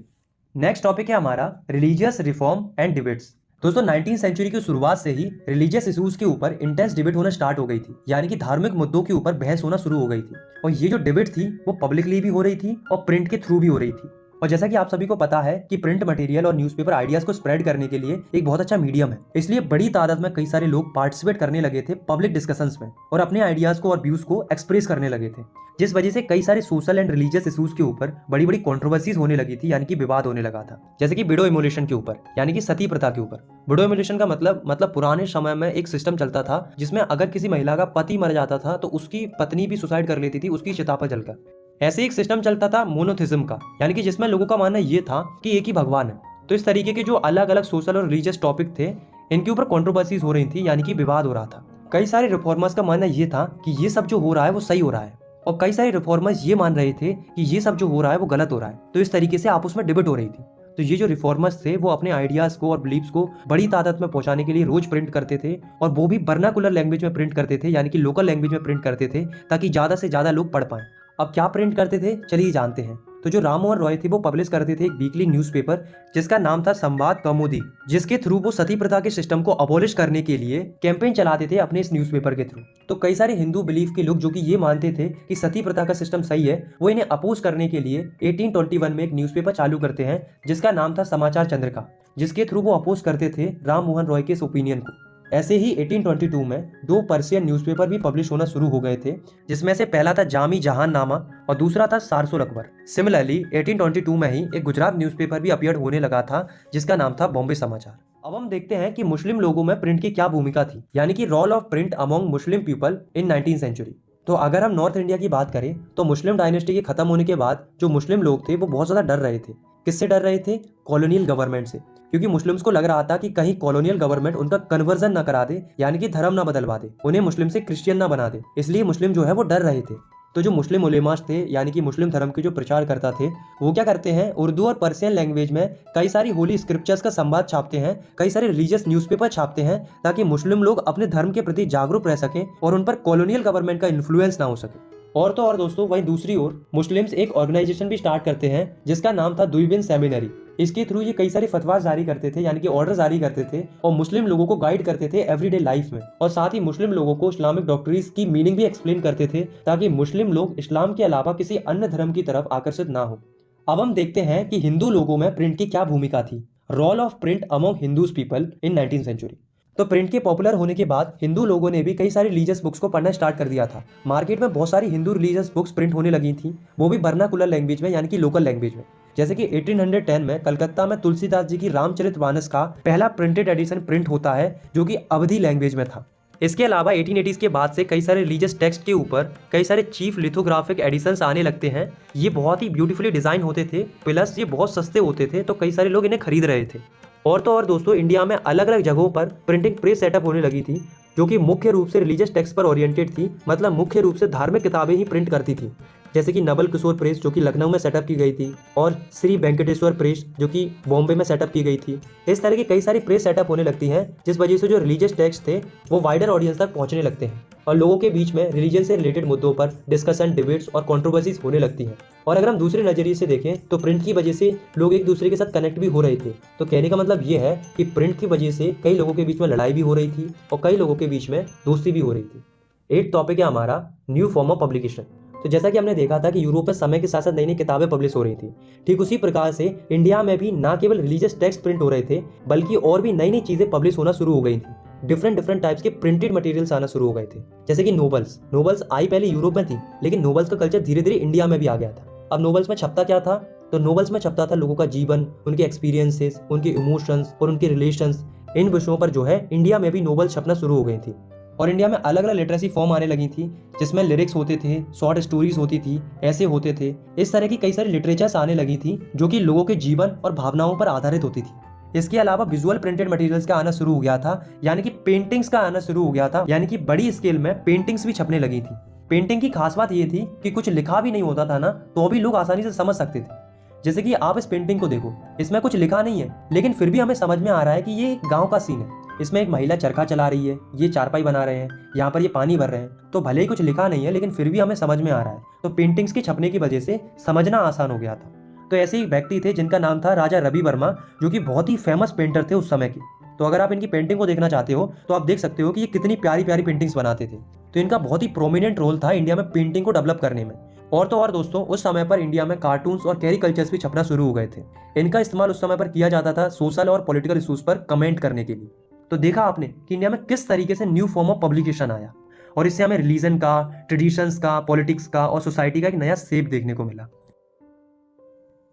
नेक्स्ट टॉपिक है हमारा रिलीजियस रिफॉर्म एंड डिबेट्स। दोस्तों 19वीं सेंचुरी की शुरुआत से ही रिलीजियस इश्यूज के ऊपर इंटेंस डिबेट होना स्टार्ट हो गई थी, यानी कि धार्मिक मुद्दों के ऊपर बहस होना शुरू हो गई थी। और ये जो डिबेट थी वो पब्लिकली भी हो रही थी और प्रिंट के थ्रू भी हो रही थी। और जैसा कि आप सभी को पता है कि प्रिंट मटेरियल और न्यूज़पेपर आइडियाज को स्प्रेड करने के लिए एक बहुत अच्छा मीडियम है, इसलिए बड़ी तादाद में कई सारे लोग पार्टिसिपेट करने लगे थे पब्लिक डिस्कशंस में और अपने आइडियाज को और व्यूज को एक्सप्रेस करने लगे थे, जिस वजह से कई सारे सोशल एंड रिलीजियस इश्यूज के ऊपर बड़ी बड़ी कंट्रोवर्सीज होने लगी थी, यानी कि विवाद होने लगा था। जैसे कि विडो इमोलेशन के ऊपर, यानी कि सती प्रथा के ऊपर। विडो इमोलेशन का मतलब पुराने समय में एक सिस्टम चलता था जिसमें अगर किसी महिला का पति मर जाता था तो उसकी पत्नी भी सुसाइड कर लेती थी उसकी चिता पर जलकर। ऐसे एक सिस्टम चलता था मोनोथिज्म का, यानी कि जिसमें लोगों का मानना ये था कि एक ही भगवान है। तो इस तरीके के जो अलग अलग सोशल और रिलीजियस टॉपिक थे, इनके ऊपर कंट्रोवर्सीज हो रही थी, यानी कि विवाद हो रहा था। कई सारे रिफॉर्मर्स का मानना ये था कि ये सब जो हो रहा है वो सही हो रहा है, और कई सारे रिफॉर्मर्स ये मान रहे थे कि ये सब जो हो रहा है वो गलत हो रहा है। तो इस तरीके से आपस में डिबेट हो रही थी। तो ये जो रिफॉर्मर्स थे वो अपने आइडियाज को और बिलीव्स को बड़ी तादाद में पहुंचाने के लिए रोज प्रिंट करते थे, और वो भी वर्नाकुलर लैंग्वेज में प्रिंट करते थे, यानी कि लोकल लैंग्वेज में प्रिंट करते थे, ताकि ज्यादा से ज्यादा लोग पढ़ पाएं। अब क्या प्रिंट करते थे चलिए जानते हैं। तो जो राम मोहन रॉय थे वो पब्लिश करते थे एक वीकली न्यूज़पेपर जिसका नाम था संवाद कौमुदी, जिसके थ्रू वो सती प्रथा के सिस्टम को अबॉलिश करने के लिए कैंपेन चलाते थे अपने इस न्यूज़पेपर के थ्रू। तो कई सारे हिंदू बिलीफ के लोग जो कि ये मानते थे कि सती प्रथा का सिस्टम सही है, वो इन्हें अपोज करने के लिए 1821 में एक न्यूज़पेपर चालू करते हैं जिसका नाम था समाचार चंद्रिका, जिसके थ्रू वो अपोज करते थे राम मोहन रॉय के इस ओपिनियन को। ऐसे ही 1822 में दो पर्शियन न्यूज़पेपर भी पब्लिश होना शुरू हो गए थे, जिसमें से पहला था जामी जहान नामा और दूसरा था सारसुल अकबर। सिमिलरली 1822 में ही एक गुजरात न्यूज़पेपर भी अपीयर होने लगा था जिसका नाम था बॉम्बे समाचार। अब हम देखते हैं कि मुस्लिम लोगों में प्रिंट की क्या भूमिका थी, यानी कि role of print among Muslim people in 19वीं सेंचुरी। तो अगर हम नॉर्थ इंडिया की बात करें तो मुस्लिम डायनेस्टी के खत्म होने के बाद जो मुस्लिम लोग थे वो बहुत ज्यादा डर रहे थे। किससे डर रहे थे? कॉलोनियल गवर्नमेंट से, क्योंकि मुस्लिम्स को लग रहा था कि कहीं कॉलोनियल गवर्नमेंट उनका कन्वर्जन ना करा दे, यानी कि धर्म ना बदलवा दे, उन्हें मुस्लिम से क्रिश्चियन ना बना दे। इसलिए मुस्लिम जो है वो डर रहे थे। तो जो मुस्लिम उलेमास थे, यानी कि मुस्लिम धर्म के जो प्रचार करता थे, वो क्या करते हैं, उर्दू और पर्शियन लैंग्वेज में कई सारी होली स्क्रिप्चर्स का संवाद छापते हैं, कई सारे रिलीजियस न्यूज़पेपर छापते हैं, ताकि मुस्लिम लोग अपने धर्म के प्रति जागरूक रह सकें और उन पर कॉलोनियल गवर्नमेंट का इन्फ्लुएंस ना हो सके। और तो और दोस्तों, वहीं दूसरी ओर मुस्लिम्स एक ऑर्गेनाइजेशन भी स्टार्ट करते हैं जिसका नाम था दुईबिन सेमिनरी। इसके थ्रू ये कई सारे फतवा जारी करते थे, यानी कि ऑर्डर जारी करते थे, और मुस्लिम लोगों को गाइड करते थे एवरीडे लाइफ में, और साथ ही मुस्लिम लोगों को इस्लामिक डॉक्ट्रिन्स की मीनिंग भी एक्सप्लेन करते थे, ताकि मुस्लिम लोग इस्लाम के अलावा किसी अन्य धर्म की तरफ आकर्षित ना हो। अब हम देखते हैं कि हिंदू लोगों में प्रिंट की क्या भूमिका थी, role of print among Hindus people in 19वीं सेंचुरी। तो प्रिंट के पॉपुलर होने के बाद हिंदू लोगों ने भी कई सारी रिलीजियस बुक्स को पढ़ना स्टार्ट कर दिया था। मार्केट में बहुत सारी हिंदू रिलीजियस बुक्स प्रिंट होने लगी थी, वो भी वर्नाकुलर लैंग्वेज में, यानी कि लोकल लैंग्वेज में। जैसे कि 1810 में कलकत्ता में तुलसीदास जी की रामचरितमानस का पहला प्रिंटेड एडिशन प्रिंट होता है, जो कि अवधी लैंग्वेज में था। इसके अलावा 1880s के बाद से कई सारे रिलीजियस टेक्स्ट के ऊपर कई सारे चीफ लिथोग्राफिक एडिशंस आने लगते हैं। ये बहुत ही ब्यूटीफुली डिजाइन होते थे, प्लस ये बहुत सस्ते होते थे, तो कई सारे लोग इन्हें खरीद रहे थे। और तो और दोस्तों, इंडिया में अलग अलग जगहों पर प्रिंटिंग प्रेस सेटअप होने लगी थी, जो कि मुख्य रूप से रिलीजियस टेक्स्ट पर ओरिएंटेड थी, मतलब मुख्य रूप से धार्मिक किताबें ही प्रिंट करती थी। जैसे कि नवल किशोर प्रेस जो कि लखनऊ में सेटअप की गई थी, और श्री वेंकटेश्वर प्रेस जो कि बॉम्बे में सेटअप की गई थी। इस तरह की कई सारी प्रेस सेटअप होने लगती हैं, जिस वजह से जो रिलीजियस टेक्स्ट थे वो वाइडर ऑडियंस तक पहुंचने लगते हैं, और लोगों के बीच में रिलीजन से रिलेटेड मुद्दों पर डिस्कशन, डिबेट्स और कंट्रोवर्सीज होने लगती हैं। और अगर हम दूसरे नजरिए से देखें तो प्रिंट की वजह से लोग एक दूसरे के साथ कनेक्ट भी हो रहे थे। तो कहने का मतलब ये है कि प्रिंट की वजह से कई लोगों के बीच में लड़ाई भी हो रही थी और कई लोगों के बीच में दोस्ती भी हो रही थी। 8th टॉपिक है हमारा न्यू फॉर्म ऑफ पब्लिकेशन। तो जैसा कि हमने देखा था कि यूरोप में समय के साथ साथ नई नई किताबें पब्लिश हो रही थी, ठीक उसी प्रकार से इंडिया में भी ना केवल रिलीजियस टेक्स्ट प्रिंट हो रहे थे, बल्कि और भी नई नई चीजें पब्लिश होना शुरू हो गई थी। डिफरेंट टाइप्स के प्रिंटेड मटेरियल्स आना शुरू हो गए थे। जैसे कि नोवेल्स आई पहले यूरोप में थी, लेकिन नोवेल्स का कल्चर धीरे धीरे इंडिया में भी आ गया था। अब नोवेल्स में छपता क्या था? तो नोवेल्स में छपता था लोगों का जीवन, उनके एक्सपीरियंसेस, उनके इमोशंस और उनके रिलेशंस। इन विषयों पर जो है इंडिया में भी नोवेल छपना शुरू हो गई थी और इंडिया में अलग अलग लिटरेसी फॉर्म आने लगी थी, जिसमें लिरिक्स होते थे, शॉर्ट स्टोरीज होती थी, ऐसे होते थे। इस तरह की कई सारी लिटरेचर्स आने लगी थी जो कि लोगों के जीवन और भावनाओं पर आधारित होती थी। इसके अलावा विजुअल प्रिंटेड मटेरियल्स का आना शुरू हो गया था, यानी कि पेंटिंग्स का आना शुरू हो गया था, यानी कि बड़ी स्केल में पेंटिंग्स भी छपने लगी थी। पेंटिंग की खास बात ये थी कि कुछ लिखा भी नहीं होता था ना, तो भी लोग आसानी से समझ सकते थे। जैसे कि आप इस पेंटिंग को देखो, इसमें कुछ लिखा नहीं है, लेकिन फिर भी हमें समझ में आ रहा है कि ये एक गांव का सीन है। इसमें एक महिला चरखा चला रही है, ये चारपाई बना रहे हैं, यहाँ पर ये पानी भर रहे हैं। तो भले ही कुछ लिखा नहीं है, लेकिन फिर भी हमें समझ में आ रहा है। तो पेंटिंग्स के छपने की वजह से समझना आसान हो गया था। तो ऐसे ही व्यक्ति थे जिनका नाम था राजा रवि वर्मा, जो कि बहुत ही फेमस पेंटर थे उस समय के। तो अगर आप इनकी पेंटिंग को देखना चाहते हो तो आप देख सकते हो कि ये कितनी प्यारी प्यारी पेंटिंग्स बनाते थे। तो इनका बहुत ही प्रोमिनेंट रोल था इंडिया में पेंटिंग को डेवलप करने में। और तो और दोस्तों, उस समय पर इंडिया में कार्टून्स और कैरिकल्चर्स भी छपना शुरू हो गए थे। इनका इस्तेमाल उस समय पर किया जाता था सोशल और पॉलिटिकल इशूज पर कमेंट करने के लिए। तो देखा आपने कि इंडिया में किस तरीके से न्यू फॉर्म ऑफ पब्लिकेशन आया और इससे हमें रिलीजन का, ट्रेडिशंस का, पॉलिटिक्स का और सोसाइटी का एक नया शेप देखने को मिला।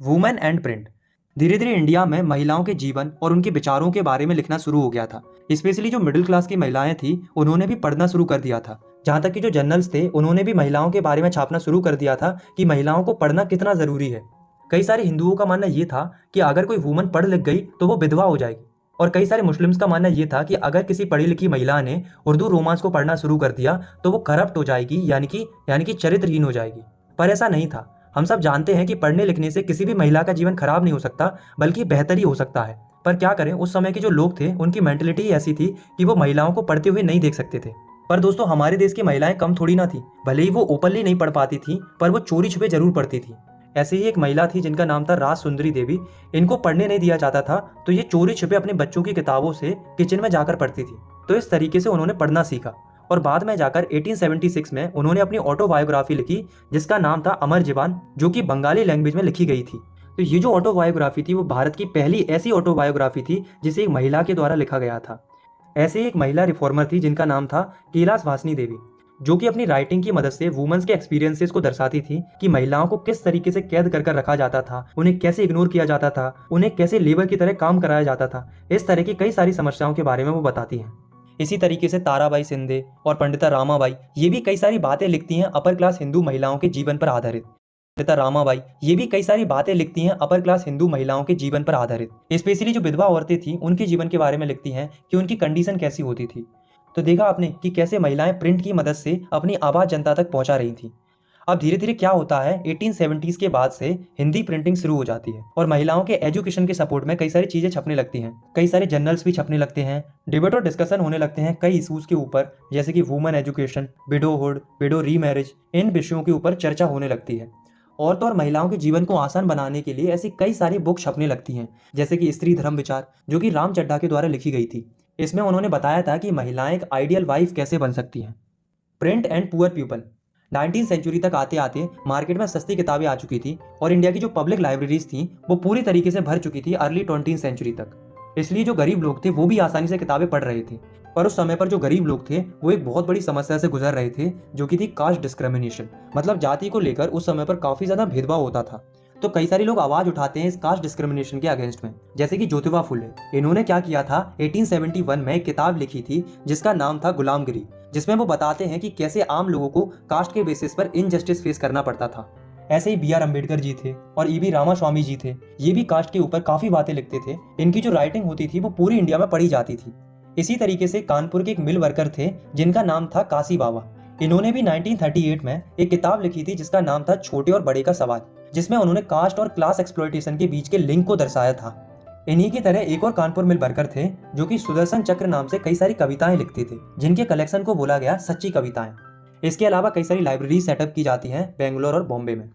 Women and print. धीरे धीरे इंडिया में महिलाओं के जीवन और उनके विचारों के बारे में लिखना शुरू हो गया था। स्पेशली जो मिडिल क्लास की महिलाएं थी, उन्होंने भी पढ़ना शुरू कर दिया था। जहाँ तक कि जो जर्नल्स थे, उन्होंने भी महिलाओं के बारे में छापना शुरू कर दिया था कि महिलाओं को पढ़ना कितना जरूरी है। कई सारे हिंदुओं का मानना यह था कि अगर कोई वुमन पढ़ लिख गई तो वो विधवा हो जाएगी, और कई सारे मुस्लिम्स का मानना यह था कि अगर किसी पढ़ी लिखी महिला ने उर्दू रोमांस को पढ़ना शुरू कर दिया तो वो करप्ट हो जाएगी, यानी कि चरित्रहीन हो जाएगी। पर ऐसा नहीं था। हम सब जानते हैं कि पढ़ने लिखने से किसी भी महिला का जीवन खराब नहीं हो सकता, बल्कि बेहतर ही हो सकता है। पर क्या करें, उस समय के जो लोग थे उनकी मेंटलिटी ऐसी थी कि वो महिलाओं को पढ़ते हुए नहीं देख सकते थे। पर दोस्तों, हमारे देश की महिलाएं कम थोड़ी ना थी। भले ही वो ओपनली नहीं पढ़ पाती थी, पर वो चोरी छुपे जरूर पढ़ती थी। ऐसे ही एक महिला थी जिनका नाम था राज सुंदरी देवी। इनको पढ़ने नहीं दिया जाता था, तो ये चोरी छुपे अपने बच्चों की किताबों से किचन में जाकर पढ़ती थी। तो इस तरीके से उन्होंने पढ़ना सीखा और बाद में जाकर 1876 में उन्होंने अपनी ऑटोबायोग्राफी लिखी, जिसका नाम था अमर जीवन, जो कि बंगाली लैंग्वेज में लिखी गई थी। तो ये जो ऑटोबायोग्राफी थी वो भारत की पहली ऐसी ऑटोबायोग्राफी थी जिसे एक महिला के द्वारा लिखा गया था। ऐसे ही एक महिला रिफॉर्मर थी जिनका नाम था कैलाशवासिनी देवी, जो कि अपनी राइटिंग की मदद से वुमेन्स के एक्सपीरियंसेस को दर्शाती थी कि महिलाओं को किस तरीके से कैद कर रखा जाता था, उन्हें कैसे इग्नोर किया जाता था, उन्हें कैसे लेबर की तरह काम कराया जाता था। इस तरह की कई सारी समस्याओं के बारे में वो बताती हैं। इसी तरीके से ताराबाई शिंदे और पंडिता रामाबाई ये भी कई सारी बातें लिखती हैं अपर क्लास हिंदू महिलाओं के जीवन पर आधारित। पंडिता रामाबाई ये भी कई सारी बातें लिखती हैं अपर क्लास हिंदू महिलाओं के जीवन पर आधारित। स्पेशली जो विधवा औरतें थी उनके जीवन के बारे में लिखती हैं कि उनकी कंडीशन कैसी होती थी। तो देखा आपने कि कैसे महिलाएं प्रिंट की मदद से अपनी आवाज जनता तक पहुंचा रही थी। अब धीरे धीरे क्या होता है, 1870s के बाद से हिंदी प्रिंटिंग शुरू हो जाती है और महिलाओं के एजुकेशन के सपोर्ट में कई सारी चीजें छपने लगती हैं। कई सारे जर्नल्स भी छपने लगते हैं, डिबेट और डिस्कशन होने लगते हैं कई इशूज के ऊपर, जैसे कि women education, widowhood, window remarriage, इन विषयों के ऊपर चर्चा होने लगती है। और तो और महिलाओं के जीवन को आसान बनाने के लिए ऐसी कई सारी बुक छपने लगती हैं, जैसे कि स्त्री धर्म विचार, जो कि राम चड्ढा के द्वारा लिखी गई थी। इसमें उन्होंने बताया था कि महिलाएं एक आइडियल वाइफ कैसे बन सकती हैं। Print and poor people. 19th century तक आते आते मार्केट में सस्ती किताबें आ चुकी थी और इंडिया की जो पब्लिक लाइब्रेरीज थी वो पूरी तरीके से भर चुकी थी अर्ली 20th सेंचुरी तक। इसलिए जो गरीब लोग थे वो भी आसानी से किताबें पढ़ रहे थे। पर उस समय पर जो गरीब लोग थे वो एक बहुत बड़ी समस्या से गुजर रहे थे, जो कि थी कास्ट डिस्क्रिमिनेशन। मतलब जाति को लेकर उस समय पर काफी ज्यादा भेदभाव होता था। तो कई सारे लोग आवाज उठाते हैं इस कास्ट डिस्क्रिमिनेशन के अगेंस्ट में, जैसे कि ज्योतिबा फुले। इन्होंने क्या किया था, 1871 में एक किताब लिखी थी जिसका नाम था गुलामगिरी, जिसमें वो बताते हैं कि कैसे आम लोगों को कास्ट के बेसिस पर इनजस्टिस फेस करना पड़ता था। ऐसे ही B.R. अम्बेडकर जी थे और E.V. रामास्वामी जी थे। ये भी कास्ट के ऊपर काफी बातें लिखते थे। इनकी जो राइटिंग होती थी वो पूरी इंडिया में पढ़ी जाती थी। इसी तरीके से कानपुर के एक मिल वर्कर थे जिनका नाम था काशी बाबा। इन्होंने भी 1938 में एक किताब लिखी थी जिसका नाम था छोटे और बड़े का सवाल, जिसमें उन्होंने कास्ट और क्लास एक्सप्लॉयटेशन के बीच के लिंक को दर्शाया था। इन्हीं की तरह एक और कानपुर मिल वर्कर थे जो कि सुदर्शन चक्र नाम से कई सारी कविताएं लिखते थे, जिनके कलेक्शन को बोला गया सच्ची कविताएं। इसके अलावा कई सारी लाइब्रेरी सेटअप की जाती हैं बेंगलोर और बॉम्बे में।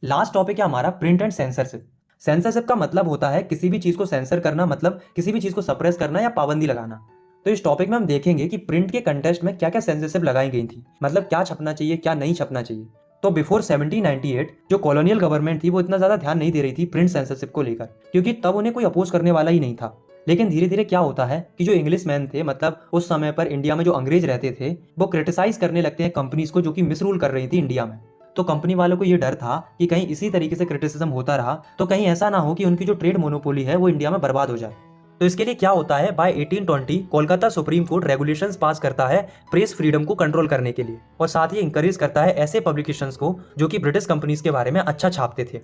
लास्ट टॉपिक है हमारा प्रिंट एंड सेंसरशिप। सेंसरशिप का मतलब होता है किसी भी चीज को सेंसर करना, मतलब किसी भी चीज को सप्रेस करना या पाबंदी लगाना। तो इस टॉपिक में हम देखेंगे कि प्रिंट के कंटेस्ट में क्या क्या सेंसरशिप लगाई गई थी, मतलब क्या छपना चाहिए क्या नहीं छपना चाहिए। तो बिफोर 1798 जो कॉलोनियल गवर्नमेंट थी वो इतना ज्यादा ध्यान नहीं दे रही थी प्रिंट सेंसरशिप को लेकर, क्योंकि तब उन्हें कोई अपोज करने वाला ही नहीं था। लेकिन धीरे धीरे क्या होता है कि जो इंग्लिश मैन थे, मतलब उस समय पर इंडिया में जो अंग्रेज रहते थे, वो क्रिटिसाइज करने लगते हैं कंपनीज को जो कि मिसरूल कर रही थी इंडिया में। तो कंपनी वालों को ये डर था कि कहीं इसी तरीके से क्रिटिसिज्म होता रहा तो कहीं ऐसा ना हो कि उनकी जो ट्रेड मोनोपोली है वो इंडिया में बर्बाद हो जाए। तो इसके लिए क्या होता है, by 1820 Kolkata supreme court regulations pass करता है प्रेस फ्रीडम को कंट्रोल करने के लिए, और साथ ही इंकरेज करता है ऐसे पब्लिकेशंस को जो कि ब्रिटिश कंपनीज के बारे में अच्छा छापते थे।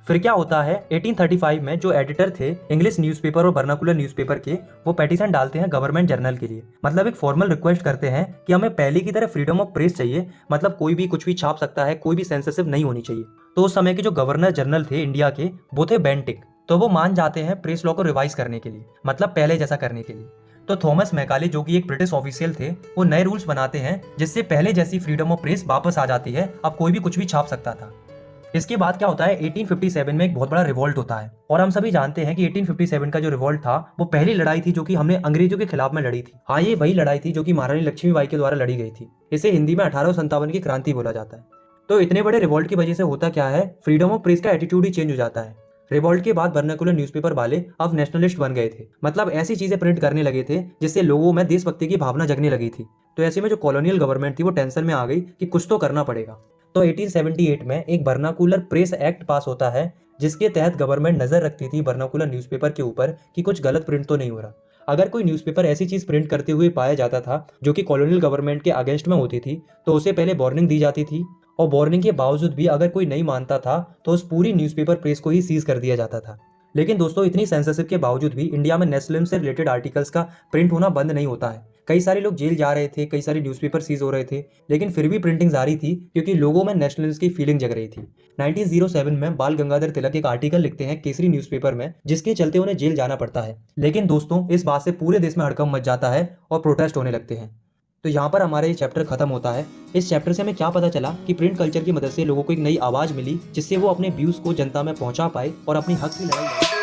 फिर क्या होता है, 1835 में जो एडिटर थे इंग्लिश न्यूज़पेपर और वर्नाकुलर न्यूज़पेपर के, वो पेटिशन डालते हैं गवर्नमेंट जर्नल के लिए, मतलब एक फॉर्मल रिक्वेस्ट करते हैं कि हमें पहले की तरह फ्रीडम ऑफ प्रेस चाहिए, मतलब कोई भी कुछ भी छाप सकता है, कोई भी सेंसरशिप नहीं होनी चाहिए। तो उस समय के जो गवर्नर जनरल थे इंडिया के, वो थे बेंटिक, तो वो मान जाते हैं प्रेस लॉ को रिवाइज करने के लिए, मतलब पहले जैसा करने के लिए। तो थॉमस मैकाले जो कि एक ब्रिटिश ऑफिशियल थे, वो नए रूल्स बनाते हैं जिससे पहले जैसी फ्रीडम ऑफ प्रेस वापस आ जाती है, अब कोई भी कुछ भी छाप सकता था। इसके बाद क्या होता है, 1857 में एक बहुत बड़ा रिवॉल्ट होता है, और हम सभी जानते हैं कि 1857 का जो रिवॉल्ट था वो पहली लड़ाई थी जो कि हमने अंग्रेजों के खिलाफ में लड़ी थी। हाँ, ये वही लड़ाई थी जो कि महारानी लक्ष्मीबाई के द्वारा लड़ी गई थी। इसे हिंदी में 1857 की क्रांति बोला जाता है। तो इतने बड़े रिवॉल्ट की वजह से होता क्या है, फ्रीडम ऑफ प्रेस का एटीट्यूड ही चेंज हो जाता है। रिवॉल्ट के बाद वर्नाकुलर न्यूज़पेपर वाले अब नेशनलिस्ट बन गए थे, मतलब ऐसी चीजें प्रिंट करने लगे थे जिससे लोगों में देशभक्ति की भावना जगने लगी थी। तो ऐसे में जो कॉलोनियल गवर्नमेंट थी वो टेंशन में आ गई कि कुछ तो करना पड़ेगा। तो 1878 में एक वर्नाकुलर प्रेस एक्ट पास होता है जिसके तहत गवर्नमेंट नजर रखती थी वर्नाकुलर न्यूज़पेपर के ऊपर कि कुछ गलत प्रिंट तो नहीं हो रहा। अगर कोई न्यूज़पेपर ऐसी चीज प्रिंट करते हुए पाया जाता था जो कि कॉलोनियल गवर्नमेंट के अगेंस्ट में होती थी तो उसे पहले वार्निंग दी जाती थी, और वार्निंग के बावजूद भी अगर कोई नहीं मानता था तो उस पूरी न्यूज़पेपर प्रेस को ही सीज कर दिया जाता था। लेकिन दोस्तों, इतनी सेंसरशिप के बावजूद भी इंडिया में नेशनलिज्म से रिलेटेड आर्टिकल्स का प्रिंट होना बंद नहीं होता है। कई सारे लोग जेल जा रहे थे, कई सारे न्यूज़पेपर सीज हो रहे थे, लेकिन फिर भी प्रिंटिंग जारी थी क्योंकि लोगों में नेशनलिज्म की फीलिंग जग रही थी। 1907 में बाल गंगाधर तिलक एक आर्टिकल लिखते हैं केसरी न्यूज़पेपर में, जिसके चलते उन्हें जेल जाना पड़ता है। लेकिन दोस्तों, इस बात से पूरे देश में हड़कंप मच जाता है और प्रोटेस्ट होने लगते हैं। तो यहाँ पर हमारा ये चैप्टर खत्म होता है। इस चैप्टर से हमें क्या पता चला कि प्रिंट कल्चर की मदद से लोगों को एक नई आवाज़ मिली जिससे वो अपने व्यूज़ को जनता में पहुँचा पाए और अपनी हक की लड़ाई